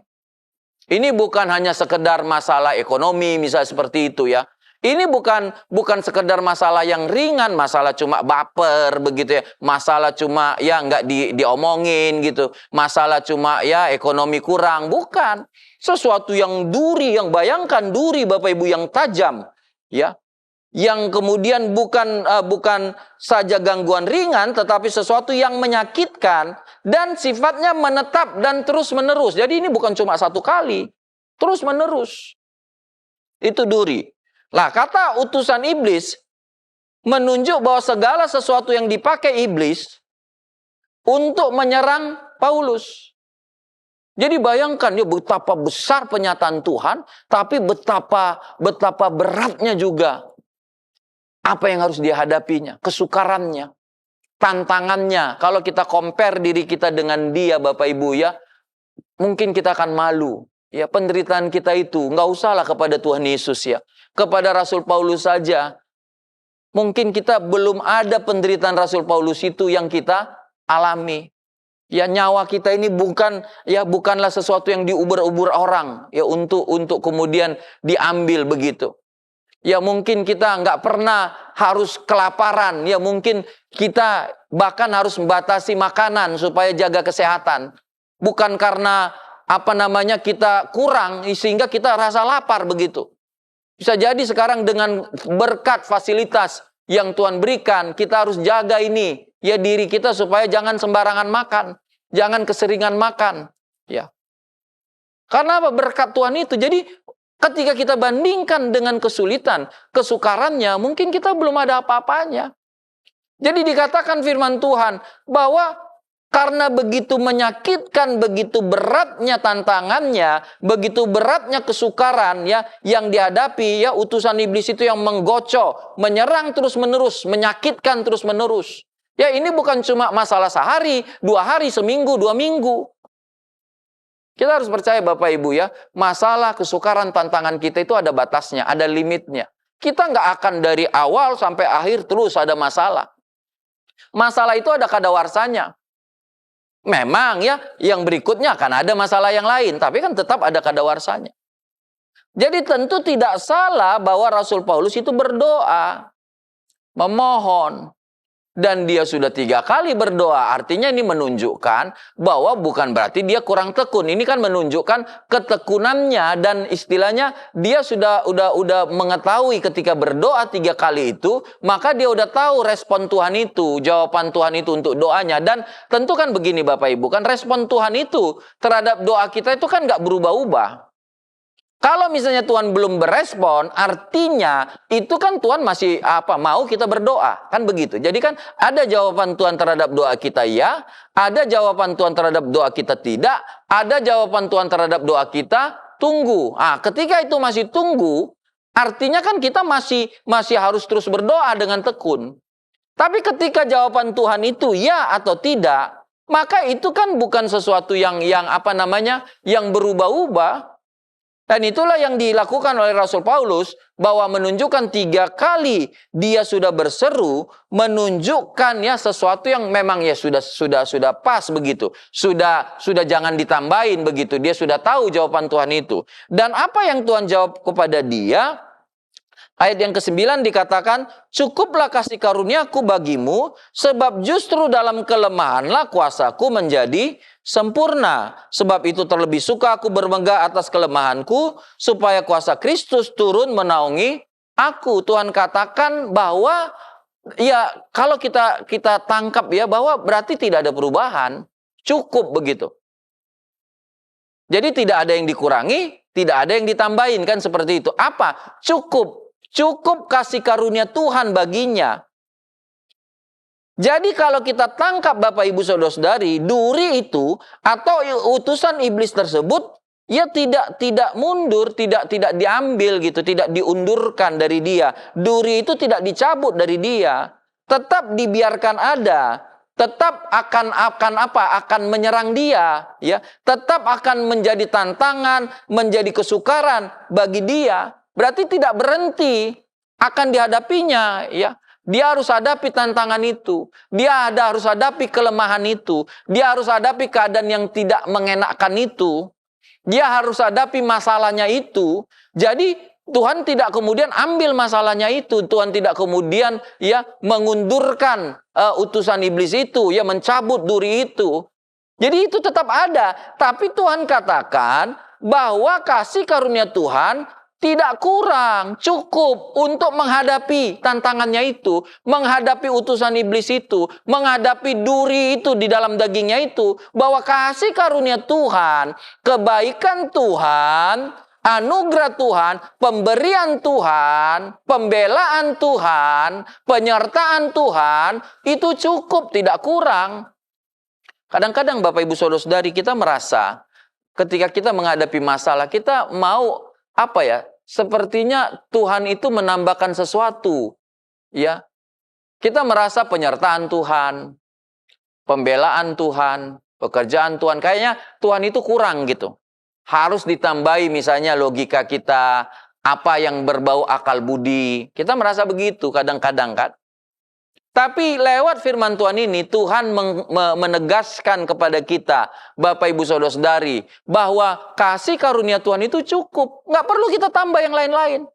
Ini bukan hanya sekedar masalah ekonomi misalnya seperti itu ya. Ini bukan sekedar masalah yang ringan, masalah cuma baper begitu ya. Masalah cuma ya nggak diomongin gitu. Masalah cuma ya ekonomi kurang, bukan. Sesuatu yang duri, yang bayangkan duri Bapak Ibu yang tajam ya. Yang kemudian bukan saja gangguan ringan, tetapi sesuatu yang menyakitkan dan sifatnya menetap dan terus menerus. Jadi ini bukan cuma satu kali, terus menerus. Itu duri. Lah kata utusan iblis menunjuk bahwa segala sesuatu yang dipakai iblis untuk menyerang Paulus. Jadi bayangkan ya betapa besar penyataan Tuhan, tapi betapa beratnya juga apa yang harus dihadapinya, kesukarannya, tantangannya. Kalau kita compare diri kita dengan dia Bapak Ibu ya, mungkin kita akan malu. Ya penderitaan kita itu nggak usahlah kepada Tuhan Yesus ya. Kepada Rasul Paulus saja. Mungkin kita belum ada penderitaan Rasul Paulus itu yang kita alami. Ya nyawa kita ini bukanlah sesuatu yang diubur-ubur orang ya untuk kemudian diambil begitu. Ya mungkin kita nggak pernah harus kelaparan. Ya mungkin kita bahkan harus membatasi makanan supaya jaga kesehatan. Bukan karena kita kurang sehingga kita rasa lapar begitu. Bisa jadi sekarang dengan berkat fasilitas yang Tuhan berikan, kita harus jaga ini ya diri kita supaya jangan sembarangan makan, jangan keseringan makan, ya. Karena apa? Berkat Tuhan itu. Jadi ketika kita bandingkan dengan kesulitan, kesukarannya, mungkin kita belum ada apa-apanya. Jadi dikatakan firman Tuhan bahwa karena begitu menyakitkan, begitu beratnya tantangannya, begitu beratnya kesukaran ya yang dihadapi ya utusan iblis itu yang menggocok, menyerang terus-menerus, menyakitkan terus-menerus. Ya ini bukan cuma masalah sehari, 2 hari, seminggu, 2 minggu. Kita harus percaya Bapak Ibu ya, masalah kesukaran tantangan kita itu ada batasnya, ada limitnya. Kita nggak akan dari awal sampai akhir terus ada masalah. Masalah itu ada kadawarsanya. Memang ya, yang berikutnya akan ada masalah yang lain, tapi kan tetap ada kadawarsanya. Jadi tentu tidak salah bahwa Rasul Paulus itu berdoa, memohon. Dan dia sudah 3 kali berdoa, artinya ini menunjukkan bahwa bukan berarti dia kurang tekun. Ini kan menunjukkan ketekunannya dan istilahnya dia sudah mengetahui ketika berdoa 3 kali itu, maka dia udah tahu respon Tuhan itu, jawaban Tuhan itu untuk doanya. Dan tentu kan begini Bapak Ibu, kan respon Tuhan itu terhadap doa kita itu kan nggak berubah-ubah. Kalau misalnya Tuhan belum berespon, artinya itu kan Tuhan masih mau kita berdoa, kan begitu. Jadi kan ada jawaban Tuhan terhadap doa kita ya, ada jawaban Tuhan terhadap doa kita tidak, ada jawaban Tuhan terhadap doa kita tunggu. Ketika itu masih tunggu, artinya kan kita masih harus terus berdoa dengan tekun. Tapi ketika jawaban Tuhan itu ya atau tidak, maka itu kan bukan sesuatu yang berubah-ubah. Dan itulah yang dilakukan oleh Rasul Paulus, bahwa menunjukkan 3 kali dia sudah berseru, menunjukkan ya sesuatu yang memang ya sudah pas begitu. Sudah jangan ditambahin begitu. Dia sudah tahu jawaban Tuhan itu. Dan apa yang Tuhan jawab kepada dia? Ayat yang ke-9 dikatakan, cukuplah kasih karuniaku bagimu, sebab justru dalam kelemahanlah kuasaku menjadi sempurna. Sebab itu terlebih suka aku bermegah atas kelemahanku, supaya kuasa Kristus turun menaungi aku. Tuhan katakan bahwa, ya kalau kita tangkap ya, bahwa berarti tidak ada perubahan. Cukup begitu. Jadi tidak ada yang dikurangi, tidak ada yang ditambahin, kan seperti itu. Apa? Cukup. Cukup kasih karunia Tuhan baginya. Jadi kalau kita tangkap Bapak Ibu Saudara-saudari, duri itu atau utusan iblis tersebut ya tidak mundur, tidak diambil gitu, tidak diundurkan dari dia. Duri itu tidak dicabut dari dia, tetap dibiarkan ada. tetap akan apa? Akan menyerang dia, ya. Tetap akan menjadi tantangan, menjadi kesukaran bagi dia. Berarti tidak berhenti akan dihadapinya, ya. Dia harus hadapi tantangan itu. Dia harus hadapi kelemahan itu. Dia harus hadapi keadaan yang tidak mengenakkan itu. Dia harus hadapi masalahnya itu. Jadi Tuhan tidak kemudian ambil masalahnya itu. Tuhan tidak kemudian ya mengundurkan utusan iblis itu, ya mencabut duri itu. Jadi itu tetap ada. Tapi Tuhan katakan bahwa kasih karunia Tuhan tidak kurang, cukup untuk menghadapi tantangannya itu, menghadapi utusan iblis itu, menghadapi duri itu di dalam dagingnya itu. Bahwa kasih karunia Tuhan, kebaikan Tuhan, anugerah Tuhan, pemberian Tuhan, pembelaan Tuhan, penyertaan Tuhan, itu cukup, tidak kurang. Kadang-kadang Bapak Ibu Saudara-saudari, kita merasa ketika kita menghadapi masalah, kita mau sepertinya Tuhan itu menambahkan sesuatu, ya. Kita merasa penyertaan Tuhan, pembelaan Tuhan, pekerjaan Tuhan, kayaknya Tuhan itu kurang gitu. Harus ditambahi misalnya logika kita, apa yang berbau akal budi. Kita merasa begitu kadang-kadang kan. Tapi lewat firman Tuhan ini, Tuhan menegaskan kepada kita, Bapak Ibu Saudara-saudari, bahwa kasih karunia Tuhan itu cukup. Nggak perlu kita tambah yang lain-lain.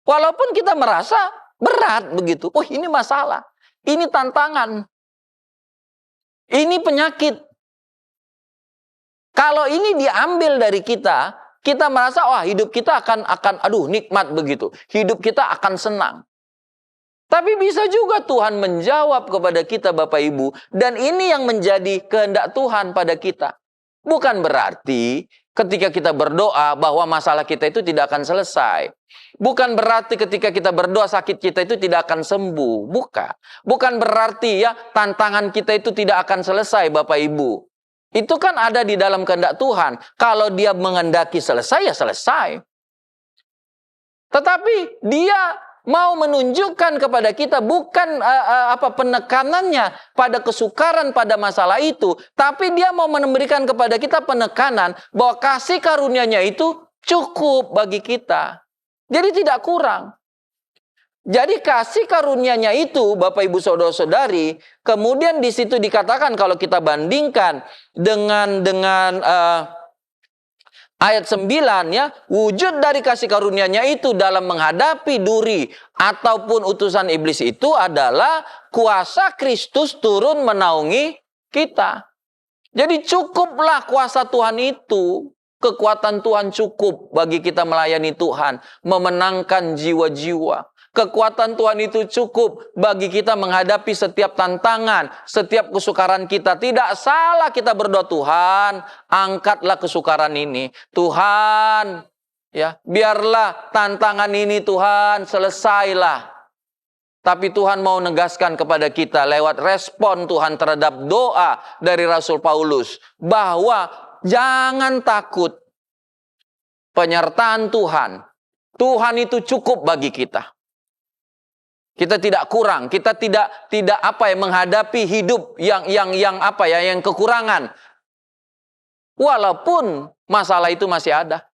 Walaupun kita merasa berat begitu. Oh, ini masalah. Ini tantangan. Ini penyakit. Kalau ini diambil dari kita merasa wah hidup kita akan nikmat begitu. Hidup kita akan senang. Tapi bisa juga Tuhan menjawab kepada kita Bapak Ibu, dan ini yang menjadi kehendak Tuhan pada kita. Bukan berarti ketika kita berdoa bahwa masalah kita itu tidak akan selesai. Bukan berarti ketika kita berdoa sakit kita itu tidak akan sembuh. Bukan. Bukan berarti ya tantangan kita itu tidak akan selesai Bapak Ibu. Itu kan ada di dalam kehendak Tuhan. Kalau dia mengendaki selesai, ya selesai. Tetapi dia mau menunjukkan kepada kita bukan penekanannya pada kesukaran pada masalah itu. Tapi dia mau memberikan kepada kita penekanan bahwa kasih karunia-Nya itu cukup bagi kita. Jadi tidak kurang. Jadi kasih karunia-Nya itu Bapak Ibu Saudara-saudari, kemudian di situ dikatakan kalau kita bandingkan dengan ayat 9 ya, wujud dari kasih karunia-Nya itu dalam menghadapi duri ataupun utusan iblis itu adalah kuasa Kristus turun menaungi kita. Jadi cukuplah kuasa Tuhan itu, kekuatan Tuhan cukup bagi kita melayani Tuhan, memenangkan jiwa-jiwa. Kekuatan Tuhan itu cukup bagi kita menghadapi setiap tantangan, setiap kesukaran kita. Tidak salah kita berdoa, Tuhan, angkatlah kesukaran ini. Tuhan, ya, biarlah tantangan ini Tuhan selesailah. Tapi Tuhan mau menegaskan kepada kita lewat respon Tuhan terhadap doa dari Rasul Paulus bahwa jangan takut. Penyertaan Tuhan. Tuhan itu cukup bagi kita. Kita tidak kurang, kita tidak menghadapi hidup yang kekurangan. Walaupun masalah itu masih ada.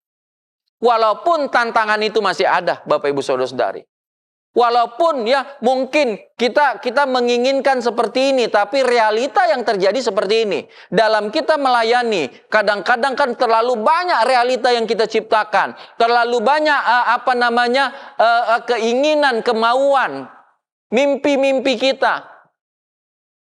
Walaupun tantangan itu masih ada, Bapak Ibu Saudara-saudari. Walaupun ya mungkin kita menginginkan seperti ini, tapi realita yang terjadi seperti ini. Dalam kita melayani, kadang-kadang kan terlalu banyak realita yang kita ciptakan. Terlalu banyak keinginan, kemauan, mimpi-mimpi kita.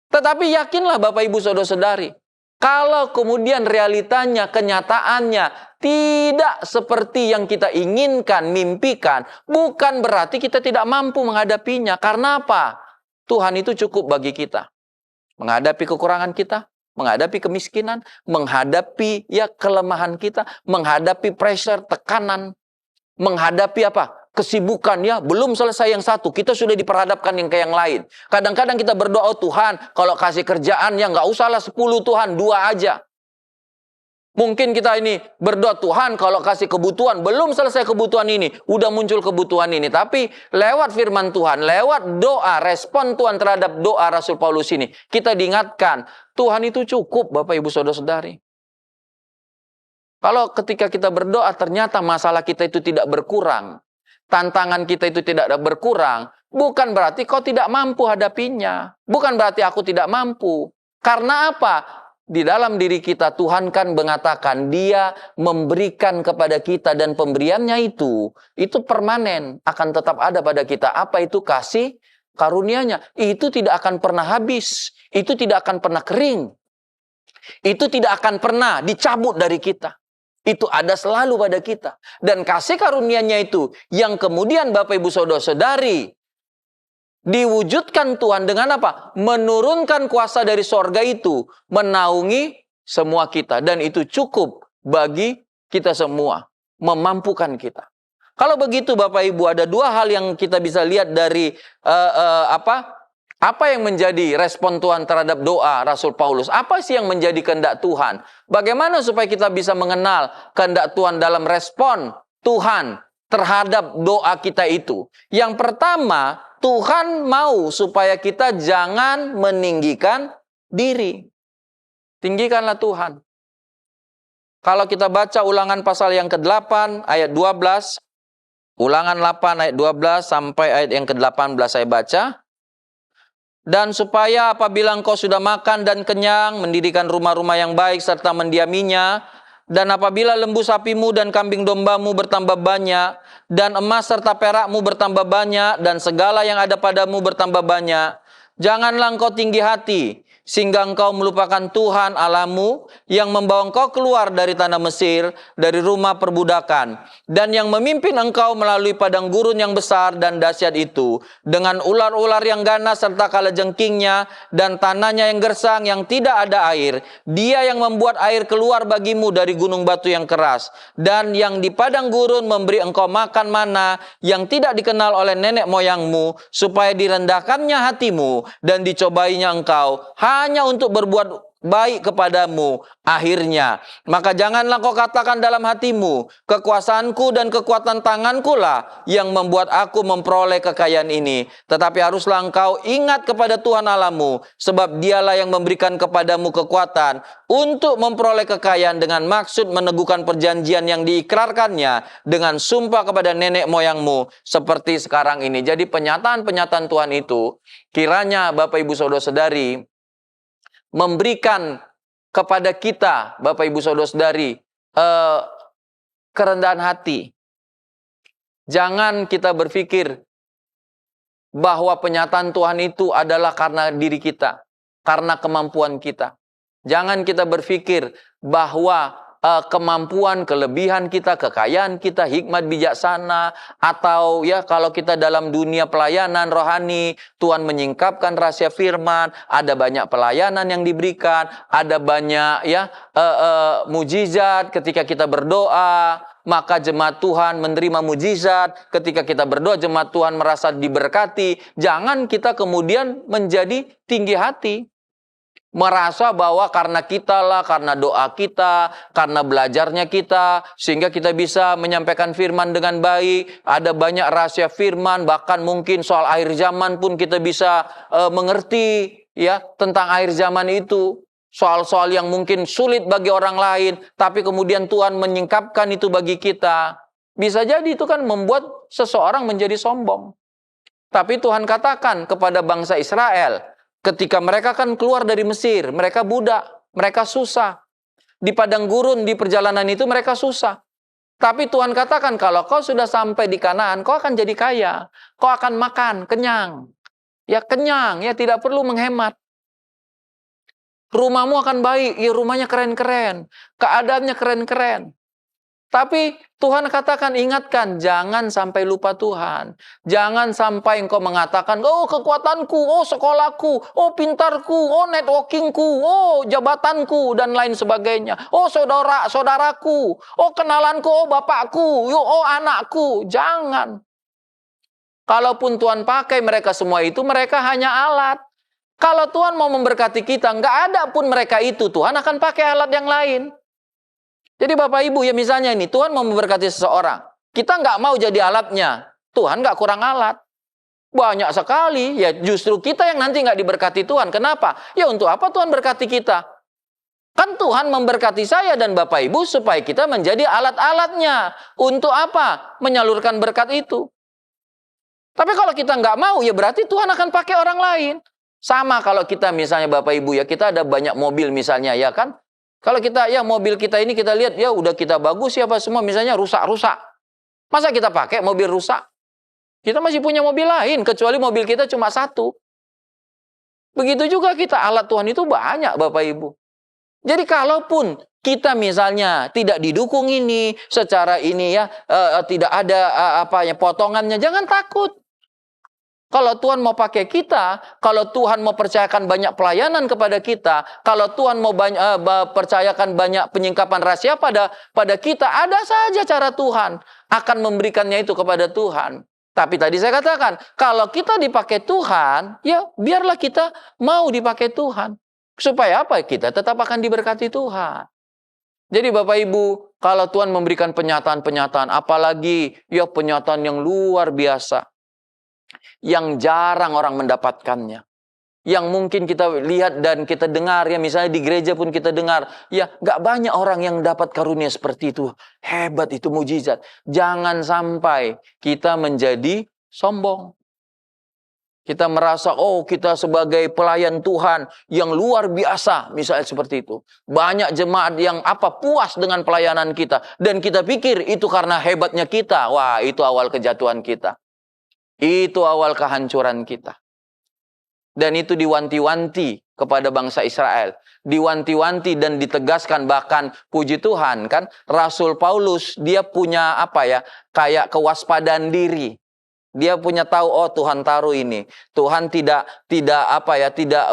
Tetapi yakinlah Bapak Ibu Saudara-saudari, kalau kemudian realitanya, kenyataannya tidak seperti yang kita inginkan, mimpikan, bukan berarti kita tidak mampu menghadapinya. Karena apa? Tuhan itu cukup bagi kita. Menghadapi kekurangan kita, menghadapi kemiskinan, menghadapi kelemahan kita, menghadapi pressure, tekanan, menghadapi kesibukan ya, belum selesai yang satu, kita sudah diperhadapkan yang ke yang lain. Kadang-kadang kita berdoa, oh Tuhan, kalau kasih kerjaan ya nggak usahlah 10 Tuhan, 2 aja. Mungkin kita ini berdoa, Tuhan kalau kasih kebutuhan, belum selesai kebutuhan ini, udah muncul kebutuhan ini. Tapi lewat firman Tuhan, lewat doa, respon Tuhan terhadap doa Rasul Paulus ini, kita diingatkan, Tuhan itu cukup Bapak Ibu Saudara-saudari. Kalau ketika kita berdoa ternyata masalah kita itu tidak berkurang, tantangan kita itu tidak berkurang, bukan berarti kau tidak mampu hadapinya. Bukan berarti aku tidak mampu. Karena apa? Di dalam diri kita Tuhan kan mengatakan Dia memberikan kepada kita dan pemberiannya itu permanen, akan tetap ada pada kita. Apa itu kasih karunia-Nya? Itu tidak akan pernah habis, itu tidak akan pernah kering, itu tidak akan pernah dicabut dari kita. Itu ada selalu pada kita. Dan kasih karunia-Nya itu yang kemudian Bapak Ibu Saudara-saudari diwujudkan Tuhan dengan apa? Menurunkan kuasa dari sorga itu, menaungi semua kita. Dan itu cukup bagi kita semua, memampukan kita. Kalau begitu Bapak Ibu, ada dua hal yang kita bisa lihat dari apa yang menjadi respon Tuhan terhadap doa Rasul Paulus. Apa sih yang menjadi kehendak Tuhan? Bagaimana supaya kita bisa mengenal kehendak Tuhan dalam respon Tuhan terhadap doa kita itu? Yang pertama, Tuhan mau supaya kita jangan meninggikan diri. Tinggikanlah Tuhan. Kalau kita baca Ulangan pasal yang ke-8 ayat 12. Ulangan 8 ayat 12 sampai ayat yang ke-18 saya baca. Dan supaya apabila engkau sudah makan dan kenyang, mendirikan rumah-rumah yang baik serta mendiaminya, dan apabila lembu sapimu dan kambing dombamu bertambah banyak, dan emas serta perakmu bertambah banyak, dan segala yang ada padamu bertambah banyak, janganlah engkau tinggi hati, sehingga engkau melupakan Tuhan Allahmu yang membawa engkau keluar dari tanah Mesir, dari rumah perbudakan, dan yang memimpin engkau melalui padang gurun yang besar dan dahsyat itu, dengan ular-ular yang ganas serta kalajengkingnya, dan tanahnya yang gersang yang tidak ada air. Dia yang membuat air keluar bagimu dari gunung batu yang keras, dan yang di padang gurun memberi engkau makan mana yang tidak dikenal oleh nenek moyangmu, supaya direndahkannya hatimu dan dicobainya engkau hanya untuk berbuat baik kepadamu akhirnya. Maka janganlah kau katakan dalam hatimu, kekuasaanku dan kekuatan tanganku lah yang membuat aku memperoleh kekayaan ini. Tetapi haruslah engkau ingat kepada Tuhan Allahmu, sebab Dialah yang memberikan kepadamu kekuatan untuk memperoleh kekayaan dengan maksud meneguhkan perjanjian yang diikrarkannya dengan sumpah kepada nenek moyangmu seperti sekarang ini. Jadi penyataan-penyataan Tuhan itu kiranya Bapak Ibu Saudara-saudari memberikan kepada kita, Bapak Ibu Saudara-saudari, kerendahan hati. Jangan kita berpikir bahwa penyataan Tuhan itu adalah karena diri kita, karena kemampuan kita. Jangan kita berpikir bahwa kemampuan, kelebihan kita, kekayaan kita, hikmat bijaksana, atau ya kalau kita dalam dunia pelayanan rohani, Tuhan menyingkapkan rahasia firman, ada banyak pelayanan yang diberikan, ada banyak mujizat ketika kita berdoa, maka jemaat Tuhan menerima mujizat, ketika kita berdoa jemaat Tuhan merasa diberkati. Jangan kita kemudian menjadi tinggi hati, merasa bahwa karena kita lah, karena doa kita, karena belajarnya kita, sehingga kita bisa menyampaikan firman dengan baik. Ada banyak rahasia firman, bahkan mungkin soal akhir zaman pun kita bisa mengerti ya tentang akhir zaman itu. Soal-soal yang mungkin sulit bagi orang lain, tapi kemudian Tuhan menyingkapkan itu bagi kita. Bisa jadi itu kan membuat seseorang menjadi sombong. Tapi Tuhan katakan kepada bangsa Israel, ketika mereka kan keluar dari Mesir, mereka budak, mereka susah. Di padang gurun, di perjalanan itu mereka susah. Tapi Tuhan katakan, kalau kau sudah sampai di Kanaan, kau akan jadi kaya. Kau akan makan, kenyang. Ya kenyang, ya tidak perlu menghemat. Rumahmu akan baik, ya rumahnya keren-keren. Keadaannya keren-keren. Tapi Tuhan katakan, ingatkan, jangan sampai lupa Tuhan. Jangan sampai engkau mengatakan, oh kekuatanku, oh sekolahku, oh pintarku, oh networkingku, oh jabatanku, dan lain sebagainya. Oh saudaraku, oh kenalanku, oh bapakku, oh anakku. Jangan. Kalaupun Tuhan pakai mereka semua itu, mereka hanya alat. Kalau Tuhan mau memberkati kita, nggak ada pun mereka itu, Tuhan akan pakai alat yang lain. Jadi Bapak Ibu ya misalnya ini, Tuhan mau memberkati seseorang. Kita nggak mau jadi alatnya. Tuhan nggak kurang alat. Banyak sekali. Ya justru kita yang nanti nggak diberkati Tuhan. Kenapa? Ya untuk apa Tuhan berkati kita? Kan Tuhan memberkati saya dan Bapak Ibu supaya kita menjadi alat-alatnya. Untuk apa? Menyalurkan berkat itu. Tapi kalau kita nggak mau, ya berarti Tuhan akan pakai orang lain. Sama kalau kita misalnya Bapak Ibu ya, kita ada banyak mobil misalnya ya kan. Kalau kita ya mobil kita ini kita lihat ya udah kita bagus ya apa semua misalnya rusak-rusak. Masa kita pakai mobil rusak? Kita masih punya mobil lain kecuali mobil kita cuma satu. Begitu juga kita, alat Tuhan itu banyak Bapak Ibu. Jadi kalaupun kita misalnya tidak didukung ini secara ini ya tidak ada potongannya, jangan takut. Kalau Tuhan mau pakai kita, kalau Tuhan mau percayakan banyak pelayanan kepada kita, kalau Tuhan mau percayakan banyak penyingkapan rahasia pada kita, ada saja cara Tuhan akan memberikannya itu kepada Tuhan. Tapi tadi saya katakan, kalau kita dipakai Tuhan, ya biarlah kita mau dipakai Tuhan. Supaya apa? Kita tetap akan diberkati Tuhan. Jadi Bapak Ibu, kalau Tuhan memberikan penyataan-penyataan, apalagi ya penyataan yang luar biasa, yang jarang orang mendapatkannya. Yang mungkin kita lihat dan kita dengar, ya misalnya di gereja pun kita dengar, ya gak banyak orang yang dapat karunia seperti itu. Hebat itu mujizat. Jangan sampai kita menjadi sombong. Kita merasa, oh kita sebagai pelayan Tuhan yang luar biasa, misalnya seperti itu. Banyak jemaat yang puas dengan pelayanan kita. Dan kita pikir itu karena hebatnya kita. Wah, itu awal kejatuhan kita. Itu awal kehancuran kita. Dan itu diwanti-wanti kepada bangsa Israel. Diwanti-wanti dan ditegaskan, bahkan puji Tuhan kan, Rasul Paulus dia punya kayak kewaspadaan diri. Dia punya tahu, oh Tuhan taruh ini. Tuhan tidak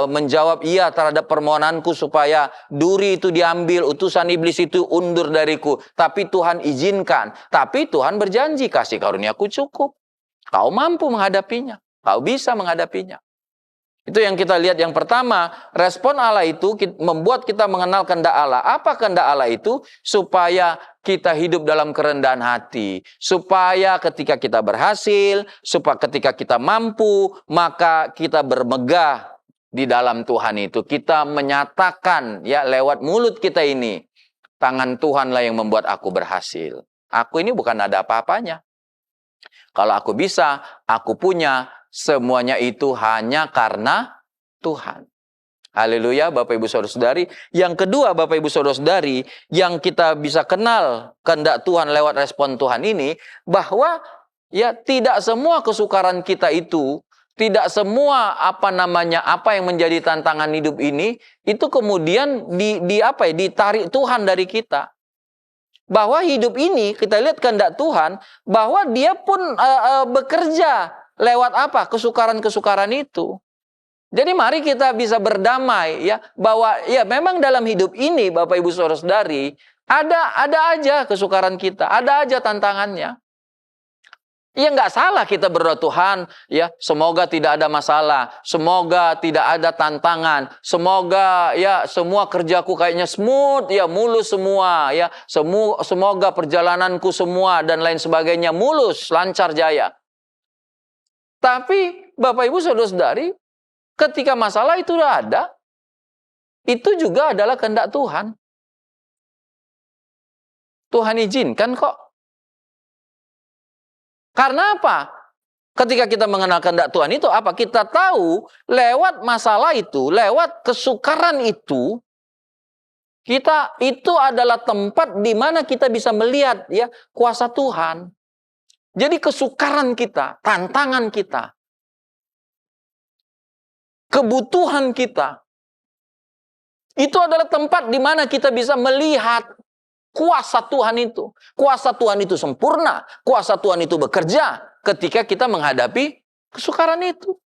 menjawab iya terhadap permohonanku supaya duri itu diambil, utusan iblis itu undur dariku. Tapi Tuhan izinkan. Tapi Tuhan berjanji, kasih karuniaku cukup. Kau mampu menghadapinya. Kau bisa menghadapinya. Itu yang kita lihat yang pertama. Respon Allah itu membuat kita mengenal kehendak Allah. Apa kehendak Allah itu? Supaya kita hidup dalam kerendahan hati. Supaya ketika kita berhasil, supaya ketika kita mampu, maka kita bermegah di dalam Tuhan itu. Kita menyatakan ya lewat mulut kita ini, tangan Tuhanlah yang membuat aku berhasil. Aku ini bukan ada apa-apanya. Kalau aku bisa, aku punya, semuanya itu hanya karena Tuhan. Haleluya, Bapak Ibu Saudara-saudari. Yang kedua, Bapak Ibu Saudara-saudari, yang kita bisa kenal kehendak Tuhan lewat respon Tuhan ini, bahwa ya tidak semua kesukaran kita itu, tidak semua apa yang menjadi tantangan hidup ini, itu kemudian ditarik Tuhan dari kita. Bahwa hidup ini, kita lihat kehendak Tuhan, bahwa dia pun bekerja lewat kesukaran-kesukaran itu. Jadi mari kita bisa berdamai ya, bahwa ya memang dalam hidup ini Bapak Ibu Saudara-saudari, ada aja kesukaran kita, ada aja tantangannya. Ya nggak salah kita berdoa, Tuhan ya semoga tidak ada masalah, semoga tidak ada tantangan, semoga ya semua kerjaku kayaknya smooth ya, mulus semua ya, semoga perjalananku semua dan lain sebagainya mulus, lancar jaya. Tapi Bapak Ibu Saudara-saudari, ketika masalah itu udah ada, itu juga adalah kehendak Tuhan. Tuhan izinkan kok. Karena apa? Ketika kita mengenal kehendak Tuhan itu apa? Kita tahu lewat masalah itu, lewat kesukaran itu, itu adalah tempat di mana kita bisa melihat ya kuasa Tuhan. Jadi kesukaran kita, tantangan kita, kebutuhan kita, itu adalah tempat di mana kita bisa melihat kuasa Tuhan itu. Kuasa Tuhan itu sempurna. Kuasa Tuhan itu bekerja ketika kita menghadapi kesukaran itu.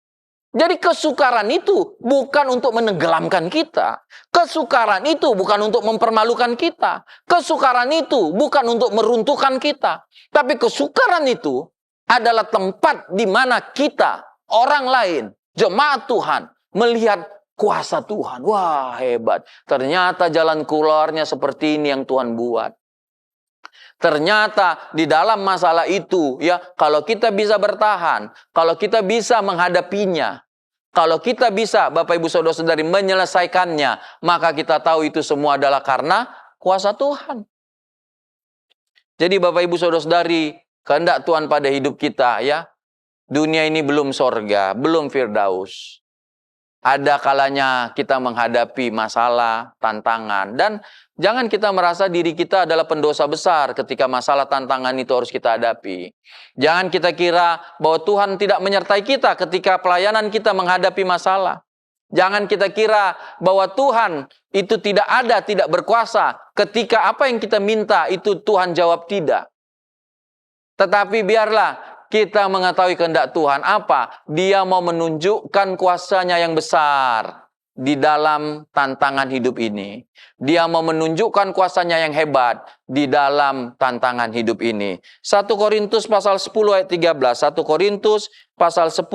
Jadi kesukaran itu bukan untuk menenggelamkan kita. Kesukaran itu bukan untuk mempermalukan kita. Kesukaran itu bukan untuk meruntuhkan kita. Tapi kesukaran itu adalah tempat di mana kita, orang lain, jemaat Tuhan, melihat kuasa Tuhan. Wah, hebat. Ternyata jalan keluarnya seperti ini yang Tuhan buat. Ternyata di dalam masalah itu, ya, kalau kita bisa bertahan, kalau kita bisa menghadapinya, kalau kita bisa, Bapak Ibu Saudara-saudari, menyelesaikannya, maka kita tahu itu semua adalah karena kuasa Tuhan. Jadi Bapak Ibu Saudara-saudari, kehendak Tuhan pada hidup kita, ya, dunia ini belum sorga, belum firdaus. Ada kalanya kita menghadapi masalah, tantangan. Dan jangan kita merasa diri kita adalah pendosa besar ketika masalah tantangan itu harus kita hadapi. Jangan kita kira bahwa Tuhan tidak menyertai kita ketika pelayanan kita menghadapi masalah. Jangan kita kira bahwa Tuhan itu tidak ada, tidak berkuasa ketika apa yang kita minta itu Tuhan jawab tidak. Tetapi biarlah kita mengetahui kehendak Tuhan apa? Dia mau menunjukkan kuasanya yang besar di dalam tantangan hidup ini. Dia mau menunjukkan kuasanya yang hebat di dalam tantangan hidup ini. 1 Korintus pasal 10 ayat 13. 1 Korintus pasal 10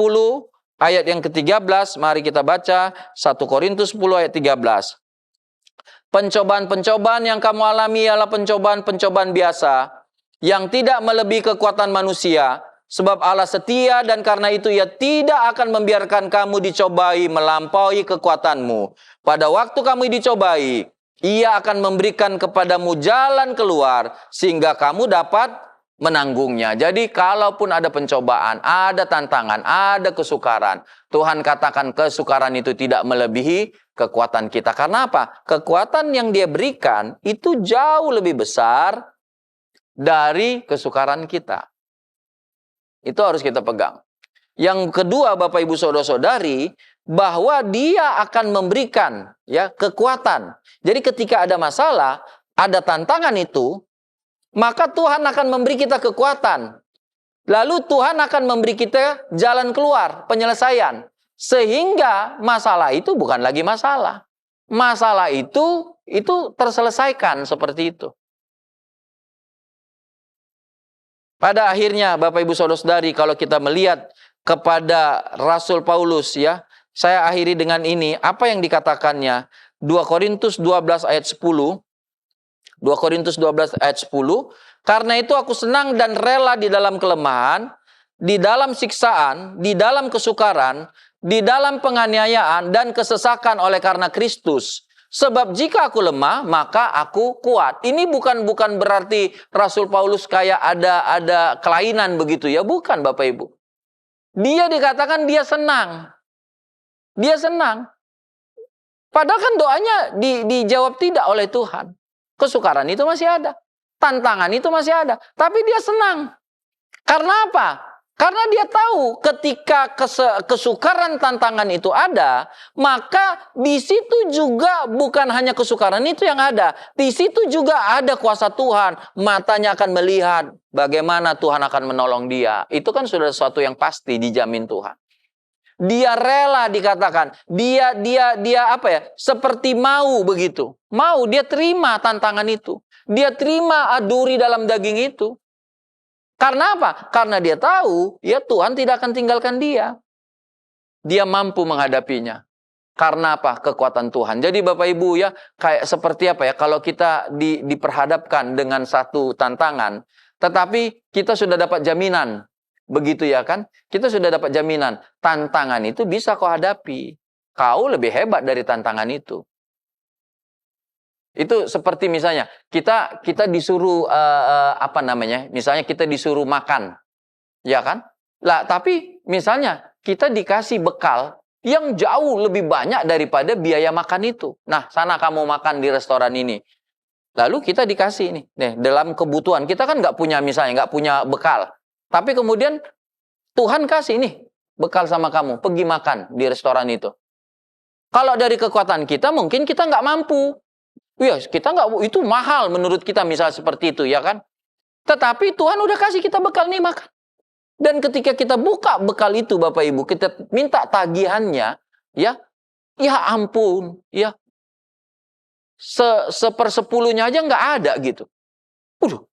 ayat yang ke-13. Mari kita baca 1 Korintus 10 ayat 13. Pencobaan-pencobaan yang kamu alami ialah pencobaan-pencobaan biasa yang tidak melebihi kekuatan manusia. Sebab Allah setia dan karena itu Ia tidak akan membiarkan kamu dicobai melampaui kekuatanmu. Pada waktu kamu dicobai, Ia akan memberikan kepadamu jalan keluar sehingga kamu dapat menanggungnya. Jadi kalaupun ada pencobaan, ada tantangan, ada kesukaran, Tuhan katakan kesukaran itu tidak melebihi kekuatan kita. Karena apa? Kekuatan yang Dia berikan itu jauh lebih besar dari kesukaran kita. Itu harus kita pegang. Yang kedua, Bapak Ibu Saudara-saudari, bahwa Dia akan memberikan, ya, kekuatan. Jadi ketika ada masalah, ada tantangan itu, maka Tuhan akan memberi kita kekuatan. Lalu Tuhan akan memberi kita jalan keluar, penyelesaian. Sehingga masalah itu bukan lagi masalah. Masalah itu terselesaikan seperti itu. Pada akhirnya Bapak Ibu Saudara-saudari, kalau kita melihat kepada Rasul Paulus, ya, saya akhiri dengan ini, apa yang dikatakannya? 2 Korintus 12 ayat 10. 2 Korintus 12 ayat 10. Karena itu aku senang dan rela di dalam kelemahan, di dalam siksaan, di dalam kesukaran, di dalam penganiayaan dan kesesakan oleh karena Kristus. Sebab jika aku lemah, maka aku kuat. Ini bukan berarti Rasul Paulus kayak ada kelainan begitu, ya, bukan Bapak Ibu. Dia dikatakan dia senang. Dia senang. Padahal kan doanya dijawab tidak oleh Tuhan. Kesukaran itu masih ada. Tantangan itu masih ada. Tapi dia senang. Karena apa? Karena dia tahu ketika kesukaran tantangan itu ada, maka di situ juga bukan hanya kesukaran itu yang ada. Di situ juga ada kuasa Tuhan. Matanya akan melihat bagaimana Tuhan akan menolong dia. Itu kan sudah sesuatu yang pasti dijamin Tuhan. Dia rela dikatakan. Dia apa ya? Seperti mau begitu. Mau, dia terima tantangan itu. Dia terima duri dalam daging itu. Karena apa? Karena dia tahu, ya, Tuhan tidak akan tinggalkan dia. Dia mampu menghadapinya. Karena apa? Kekuatan Tuhan. Jadi Bapak Ibu, ya, kayak seperti apa ya? Kalau kita diperhadapkan dengan satu tantangan, tetapi kita sudah dapat jaminan. Begitu ya kan? Kita sudah dapat jaminan. Tantangan itu bisa kau hadapi. Kau lebih hebat dari tantangan itu. Itu seperti misalnya kita disuruh misalnya kita disuruh makan, ya kan? Lah, tapi misalnya kita dikasih bekal yang jauh lebih banyak daripada biaya makan itu. Nah, sana kamu makan di restoran ini. Lalu kita dikasih ini, dalam kebutuhan kita kan nggak punya, misalnya nggak punya bekal, tapi kemudian Tuhan kasih nih bekal sama kamu, pergi makan di restoran itu. Kalau dari kekuatan kita mungkin kita nggak mampu. Ya, kita nggak, itu mahal menurut kita misalnya seperti itu, ya kan? Tetapi Tuhan udah kasih kita bekal nih makan. Dan ketika kita buka bekal itu, Bapak Ibu, kita minta tagihannya, ya ampun, ya, 1/10 aja nggak ada gitu.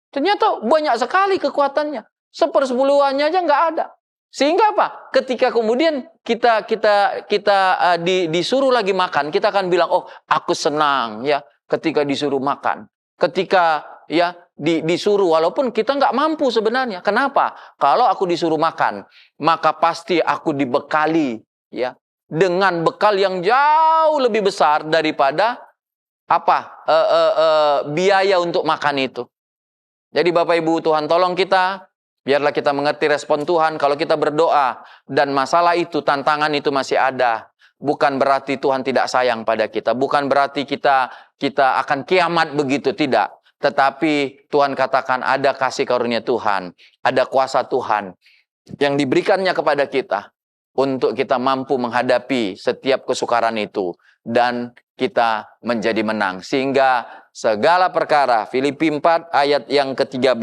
Ternyata banyak sekali kekuatannya. 1/10 aja nggak ada. Sehingga apa? Ketika kemudian kita disuruh lagi makan, kita akan bilang, oh, aku senang, ya. Ketika disuruh makan, ketika, ya, disuruh walaupun kita nggak mampu sebenarnya. Kenapa? Kalau aku disuruh makan, maka pasti aku dibekali ya dengan bekal yang jauh lebih besar daripada biaya untuk makan itu. Jadi Bapak Ibu, Tuhan tolong kita, biarlah kita mengerti respon Tuhan. Kalau kita berdoa dan masalah itu, tantangan itu masih ada, bukan berarti Tuhan tidak sayang pada kita, bukan berarti kita akan kiamat begitu, tidak. Tetapi Tuhan katakan ada kasih karunia Tuhan, ada kuasa Tuhan yang diberikannya kepada kita untuk kita mampu menghadapi setiap kesukaran itu dan kita menjadi menang. Sehingga segala perkara, Filipi 4 ayat yang ke-13,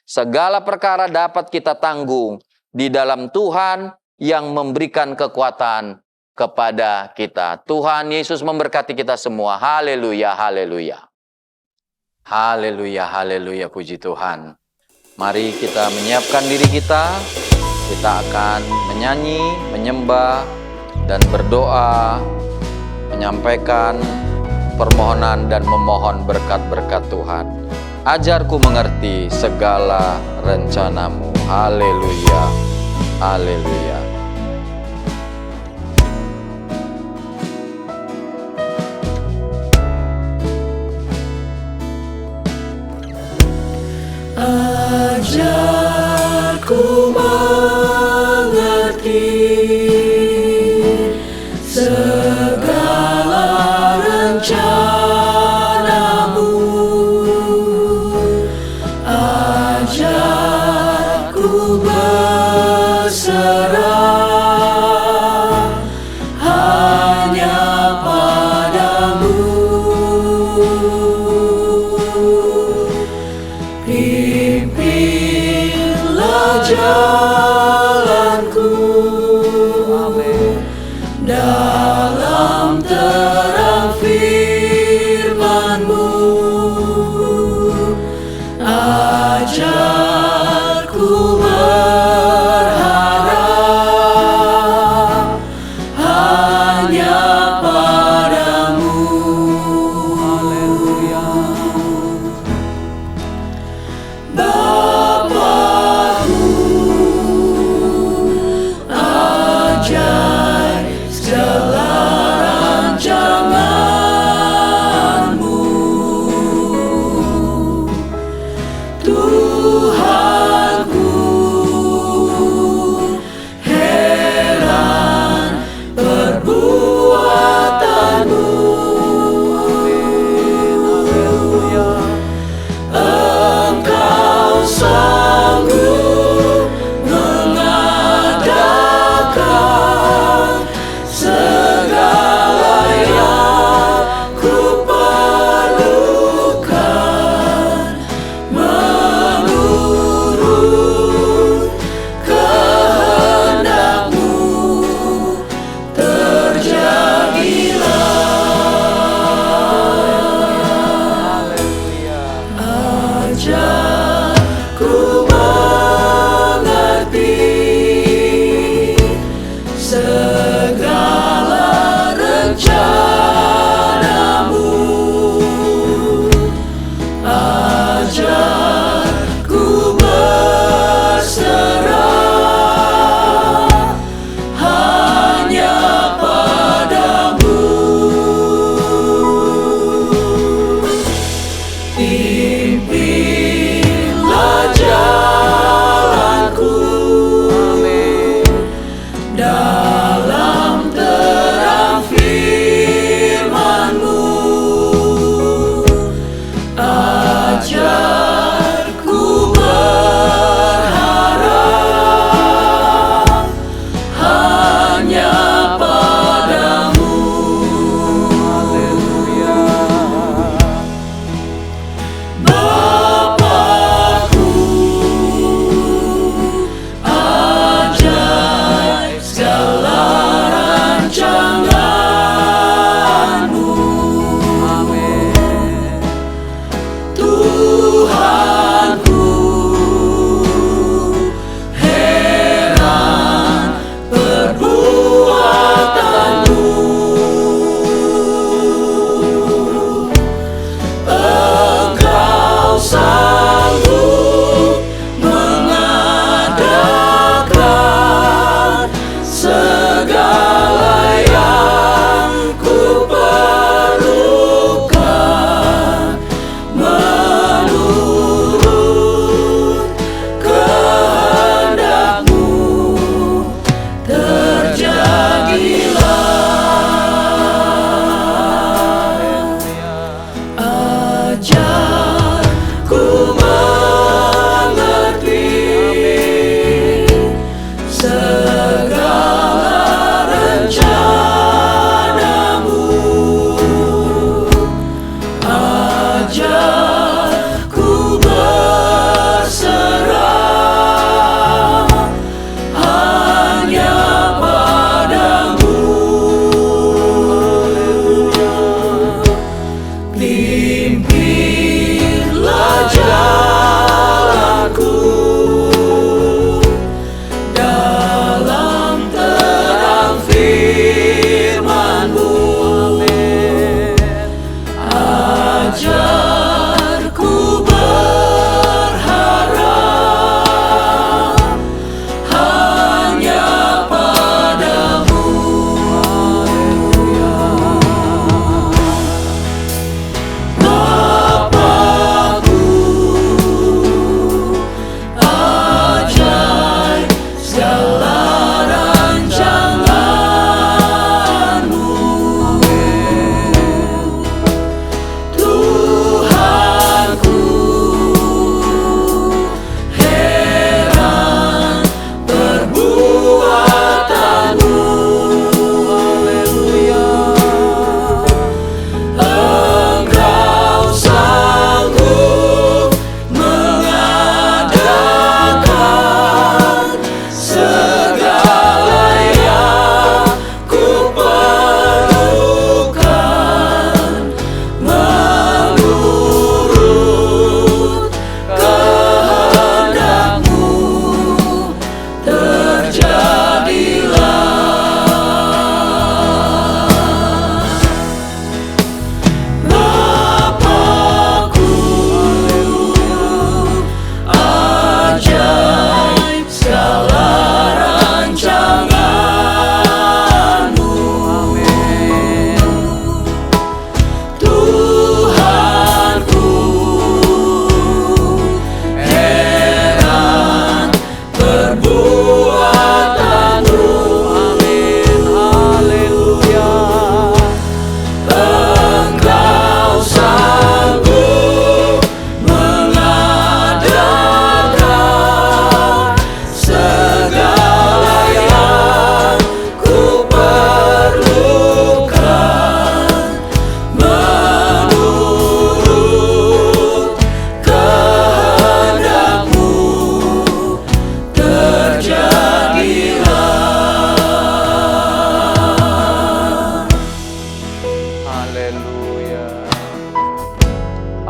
segala perkara dapat kita tanggung di dalam Tuhan yang memberikan kekuatan kepada kita. Tuhan Yesus memberkati kita semua. Haleluya, haleluya. Haleluya, haleluya, puji Tuhan. Mari kita menyiapkan diri kita. Kita akan menyanyi, menyembah, dan berdoa, menyampaikan permohonan dan memohon berkat-berkat Tuhan. Ajarku mengerti segala rencanamu. Haleluya, haleluya. Ajarku mengerti segala rencanamu. Ajarku berserah hanya padamu. Pimpin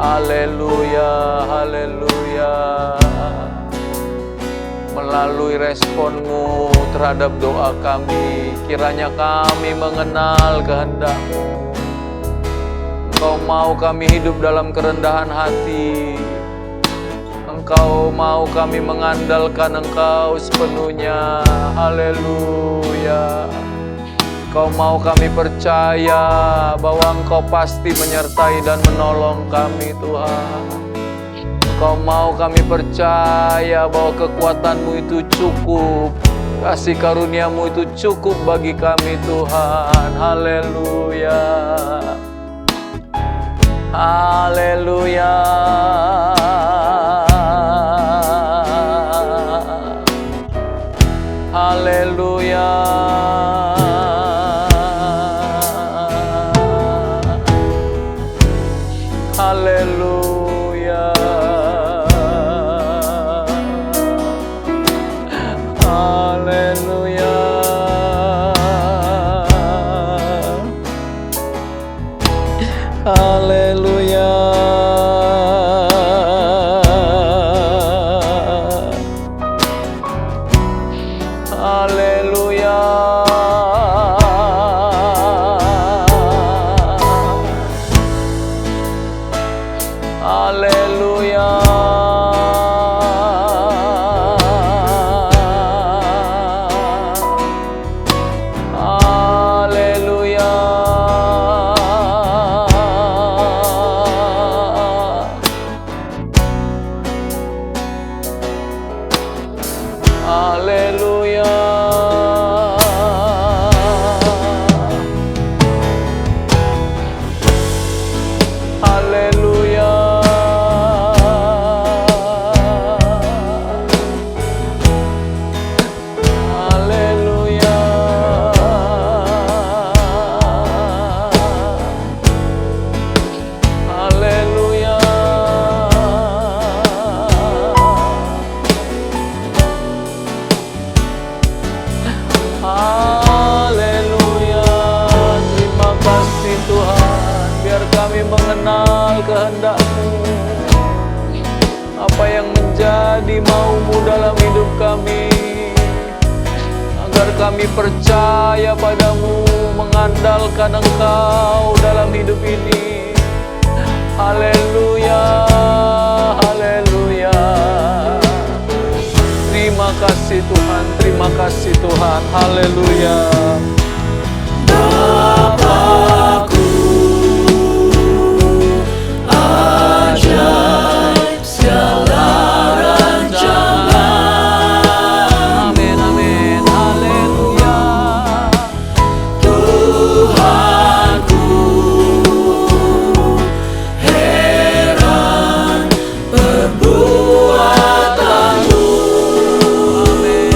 Haleluya, haleluya. Melalui respon-Mu terhadap doa kami, kiranya kami mengenal kehendak-Mu. Engkau mau kami hidup dalam kerendahan hati. Engkau mau kami mengandalkan Engkau sepenuhnya. Haleluya. Engkau mau kami percaya bahwa Engkau pasti menyertai dan menolong kami, Tuhan. Engkau mau kami percaya bahwa kekuatan-Mu itu cukup, kasih karunia-Mu itu cukup bagi kami, Tuhan. Haleluya. Haleluya. Haleluya. Haleluya. Haleluya. Haleluya. Haleluya. Haleluya. Haleluya. Haleluya. Haleluya. Haleluya. Haleluya. Haleluya. Terima kasih Tuhan, biar kami mengenal kehendak-Mu, apa yang menjadi mau-Mu dalam hidup kami, agar kami percaya padamu, mengandalkan Engkau dalam hidup ini. Haleluya, haleluya. Terima kasih Tuhan, terima kasih Tuhan. Haleluya. Bapakku, ajaib segala rancangan. Amin, amin. Haleluya. Tuhanku, heran perbuatan-Mu. Amin.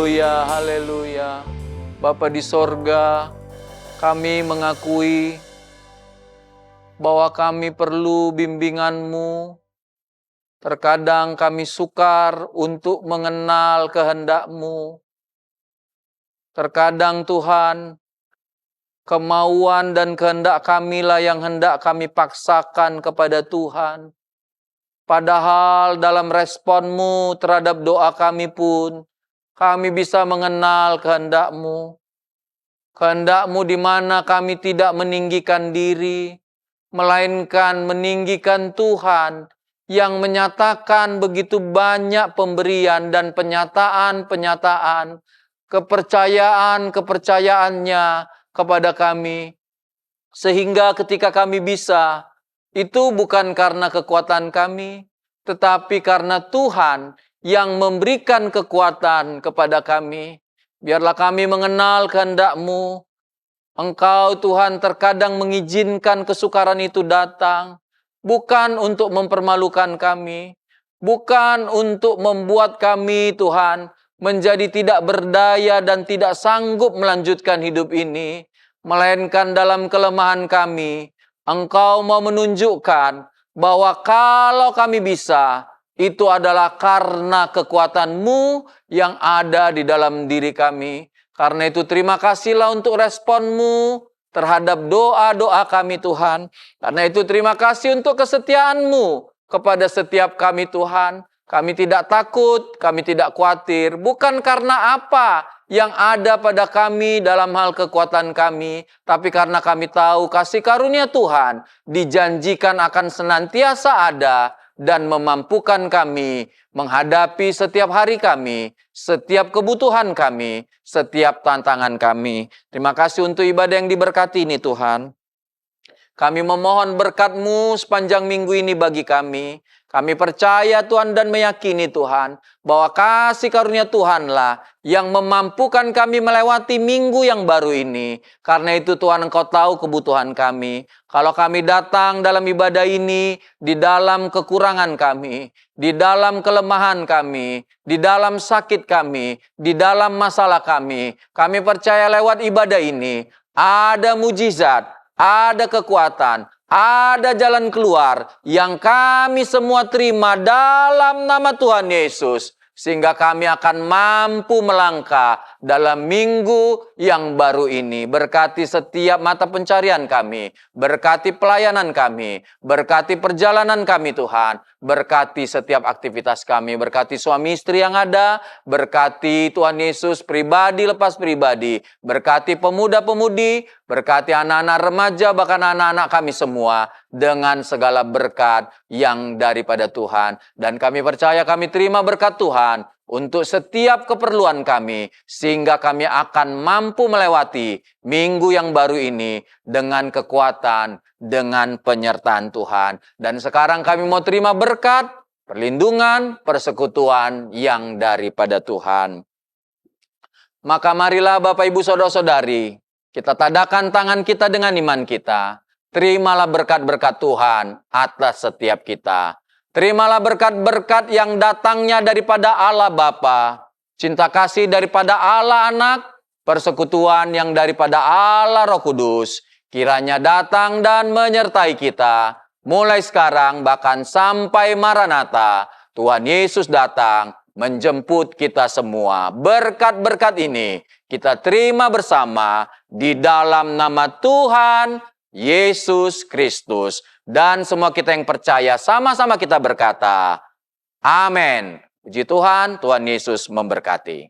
Haleluya, haleluya. Bapa di sorga, kami mengakui bahwa kami perlu bimbingan-Mu. Terkadang kami sukar untuk mengenal kehendak-Mu. Terkadang Tuhan, kemauan dan kehendak kamilah yang hendak kami paksakan kepada Tuhan. Padahal dalam respon-Mu terhadap doa kami pun, kami bisa mengenal kehendak-Mu. Kehendak-Mu di mana kami tidak meninggikan diri, melainkan meninggikan Tuhan yang menyatakan begitu banyak pemberian dan penyataan-penyataan, kepercayaan-kepercayaannya kepada kami. Sehingga ketika kami bisa, itu bukan karena kekuatan kami, tetapi karena Tuhan yang memberikan kekuatan kepada kami. Biarlah kami mengenal kehendak-Mu. Engkau Tuhan terkadang mengizinkan kesukaran itu datang, bukan untuk mempermalukan kami, bukan untuk membuat kami Tuhan menjadi tidak berdaya dan tidak sanggup melanjutkan hidup ini, melainkan dalam kelemahan kami, Engkau mau menunjukkan bahwa kalau kami bisa, itu adalah karena kekuatan-Mu yang ada di dalam diri kami. Karena itu terima kasihlah untuk respon-Mu terhadap doa-doa kami Tuhan. Karena itu terima kasih untuk kesetiaan-Mu kepada setiap kami Tuhan. Kami tidak takut, kami tidak khawatir. Bukan karena apa yang ada pada kami dalam hal kekuatan kami. Tapi karena kami tahu kasih karunia Tuhan dijanjikan akan senantiasa ada dan memampukan kami menghadapi setiap hari kami, setiap kebutuhan kami, setiap tantangan kami. Terima kasih untuk ibadah yang diberkati ini Tuhan. Kami memohon berkat-Mu sepanjang minggu ini bagi kami. Kami percaya Tuhan dan meyakini Tuhan bahwa kasih karunia Tuhanlah yang memampukan kami melewati minggu yang baru ini. Karena itu Tuhan Engkau tahu kebutuhan kami. Kalau kami datang dalam ibadah ini di dalam kekurangan kami, di dalam kelemahan kami, di dalam sakit kami, di dalam masalah kami percaya lewat ibadah ini ada mujizat, ada kekuatan, ada jalan keluar yang kami semua terima dalam nama Tuhan Yesus. Sehingga kami akan mampu melangkah dalam minggu yang baru ini. Berkati setiap mata pencarian kami. Berkati pelayanan kami. Berkati perjalanan kami Tuhan. Berkati setiap aktivitas kami. Berkati suami istri yang ada. Berkati Tuhan Yesus pribadi lepas pribadi. Berkati pemuda-pemudi. Berkati anak-anak remaja, bahkan anak-anak kami semua dengan segala berkat yang daripada Tuhan. Dan kami percaya kami terima berkat Tuhan untuk setiap keperluan kami, sehingga kami akan mampu melewati minggu yang baru ini dengan kekuatan, dengan penyertaan Tuhan. Dan sekarang kami mau terima berkat, perlindungan, persekutuan yang daripada Tuhan. Maka marilah Bapak Ibu Saudara-saudari, kita tadakan tangan kita dengan iman kita. Terimalah berkat-berkat Tuhan atas setiap kita. Terimalah berkat-berkat yang datangnya daripada Allah Bapa, cinta kasih daripada Allah Anak, persekutuan yang daripada Allah Roh Kudus, kiranya datang dan menyertai kita, mulai sekarang bahkan sampai Maranatha, Tuhan Yesus datang menjemput kita semua. Berkat-berkat ini kita terima bersama di dalam nama Tuhan Yesus Kristus. Dan semua kita yang percaya sama-sama kita berkata, amin. Puji Tuhan, Tuhan Yesus memberkati.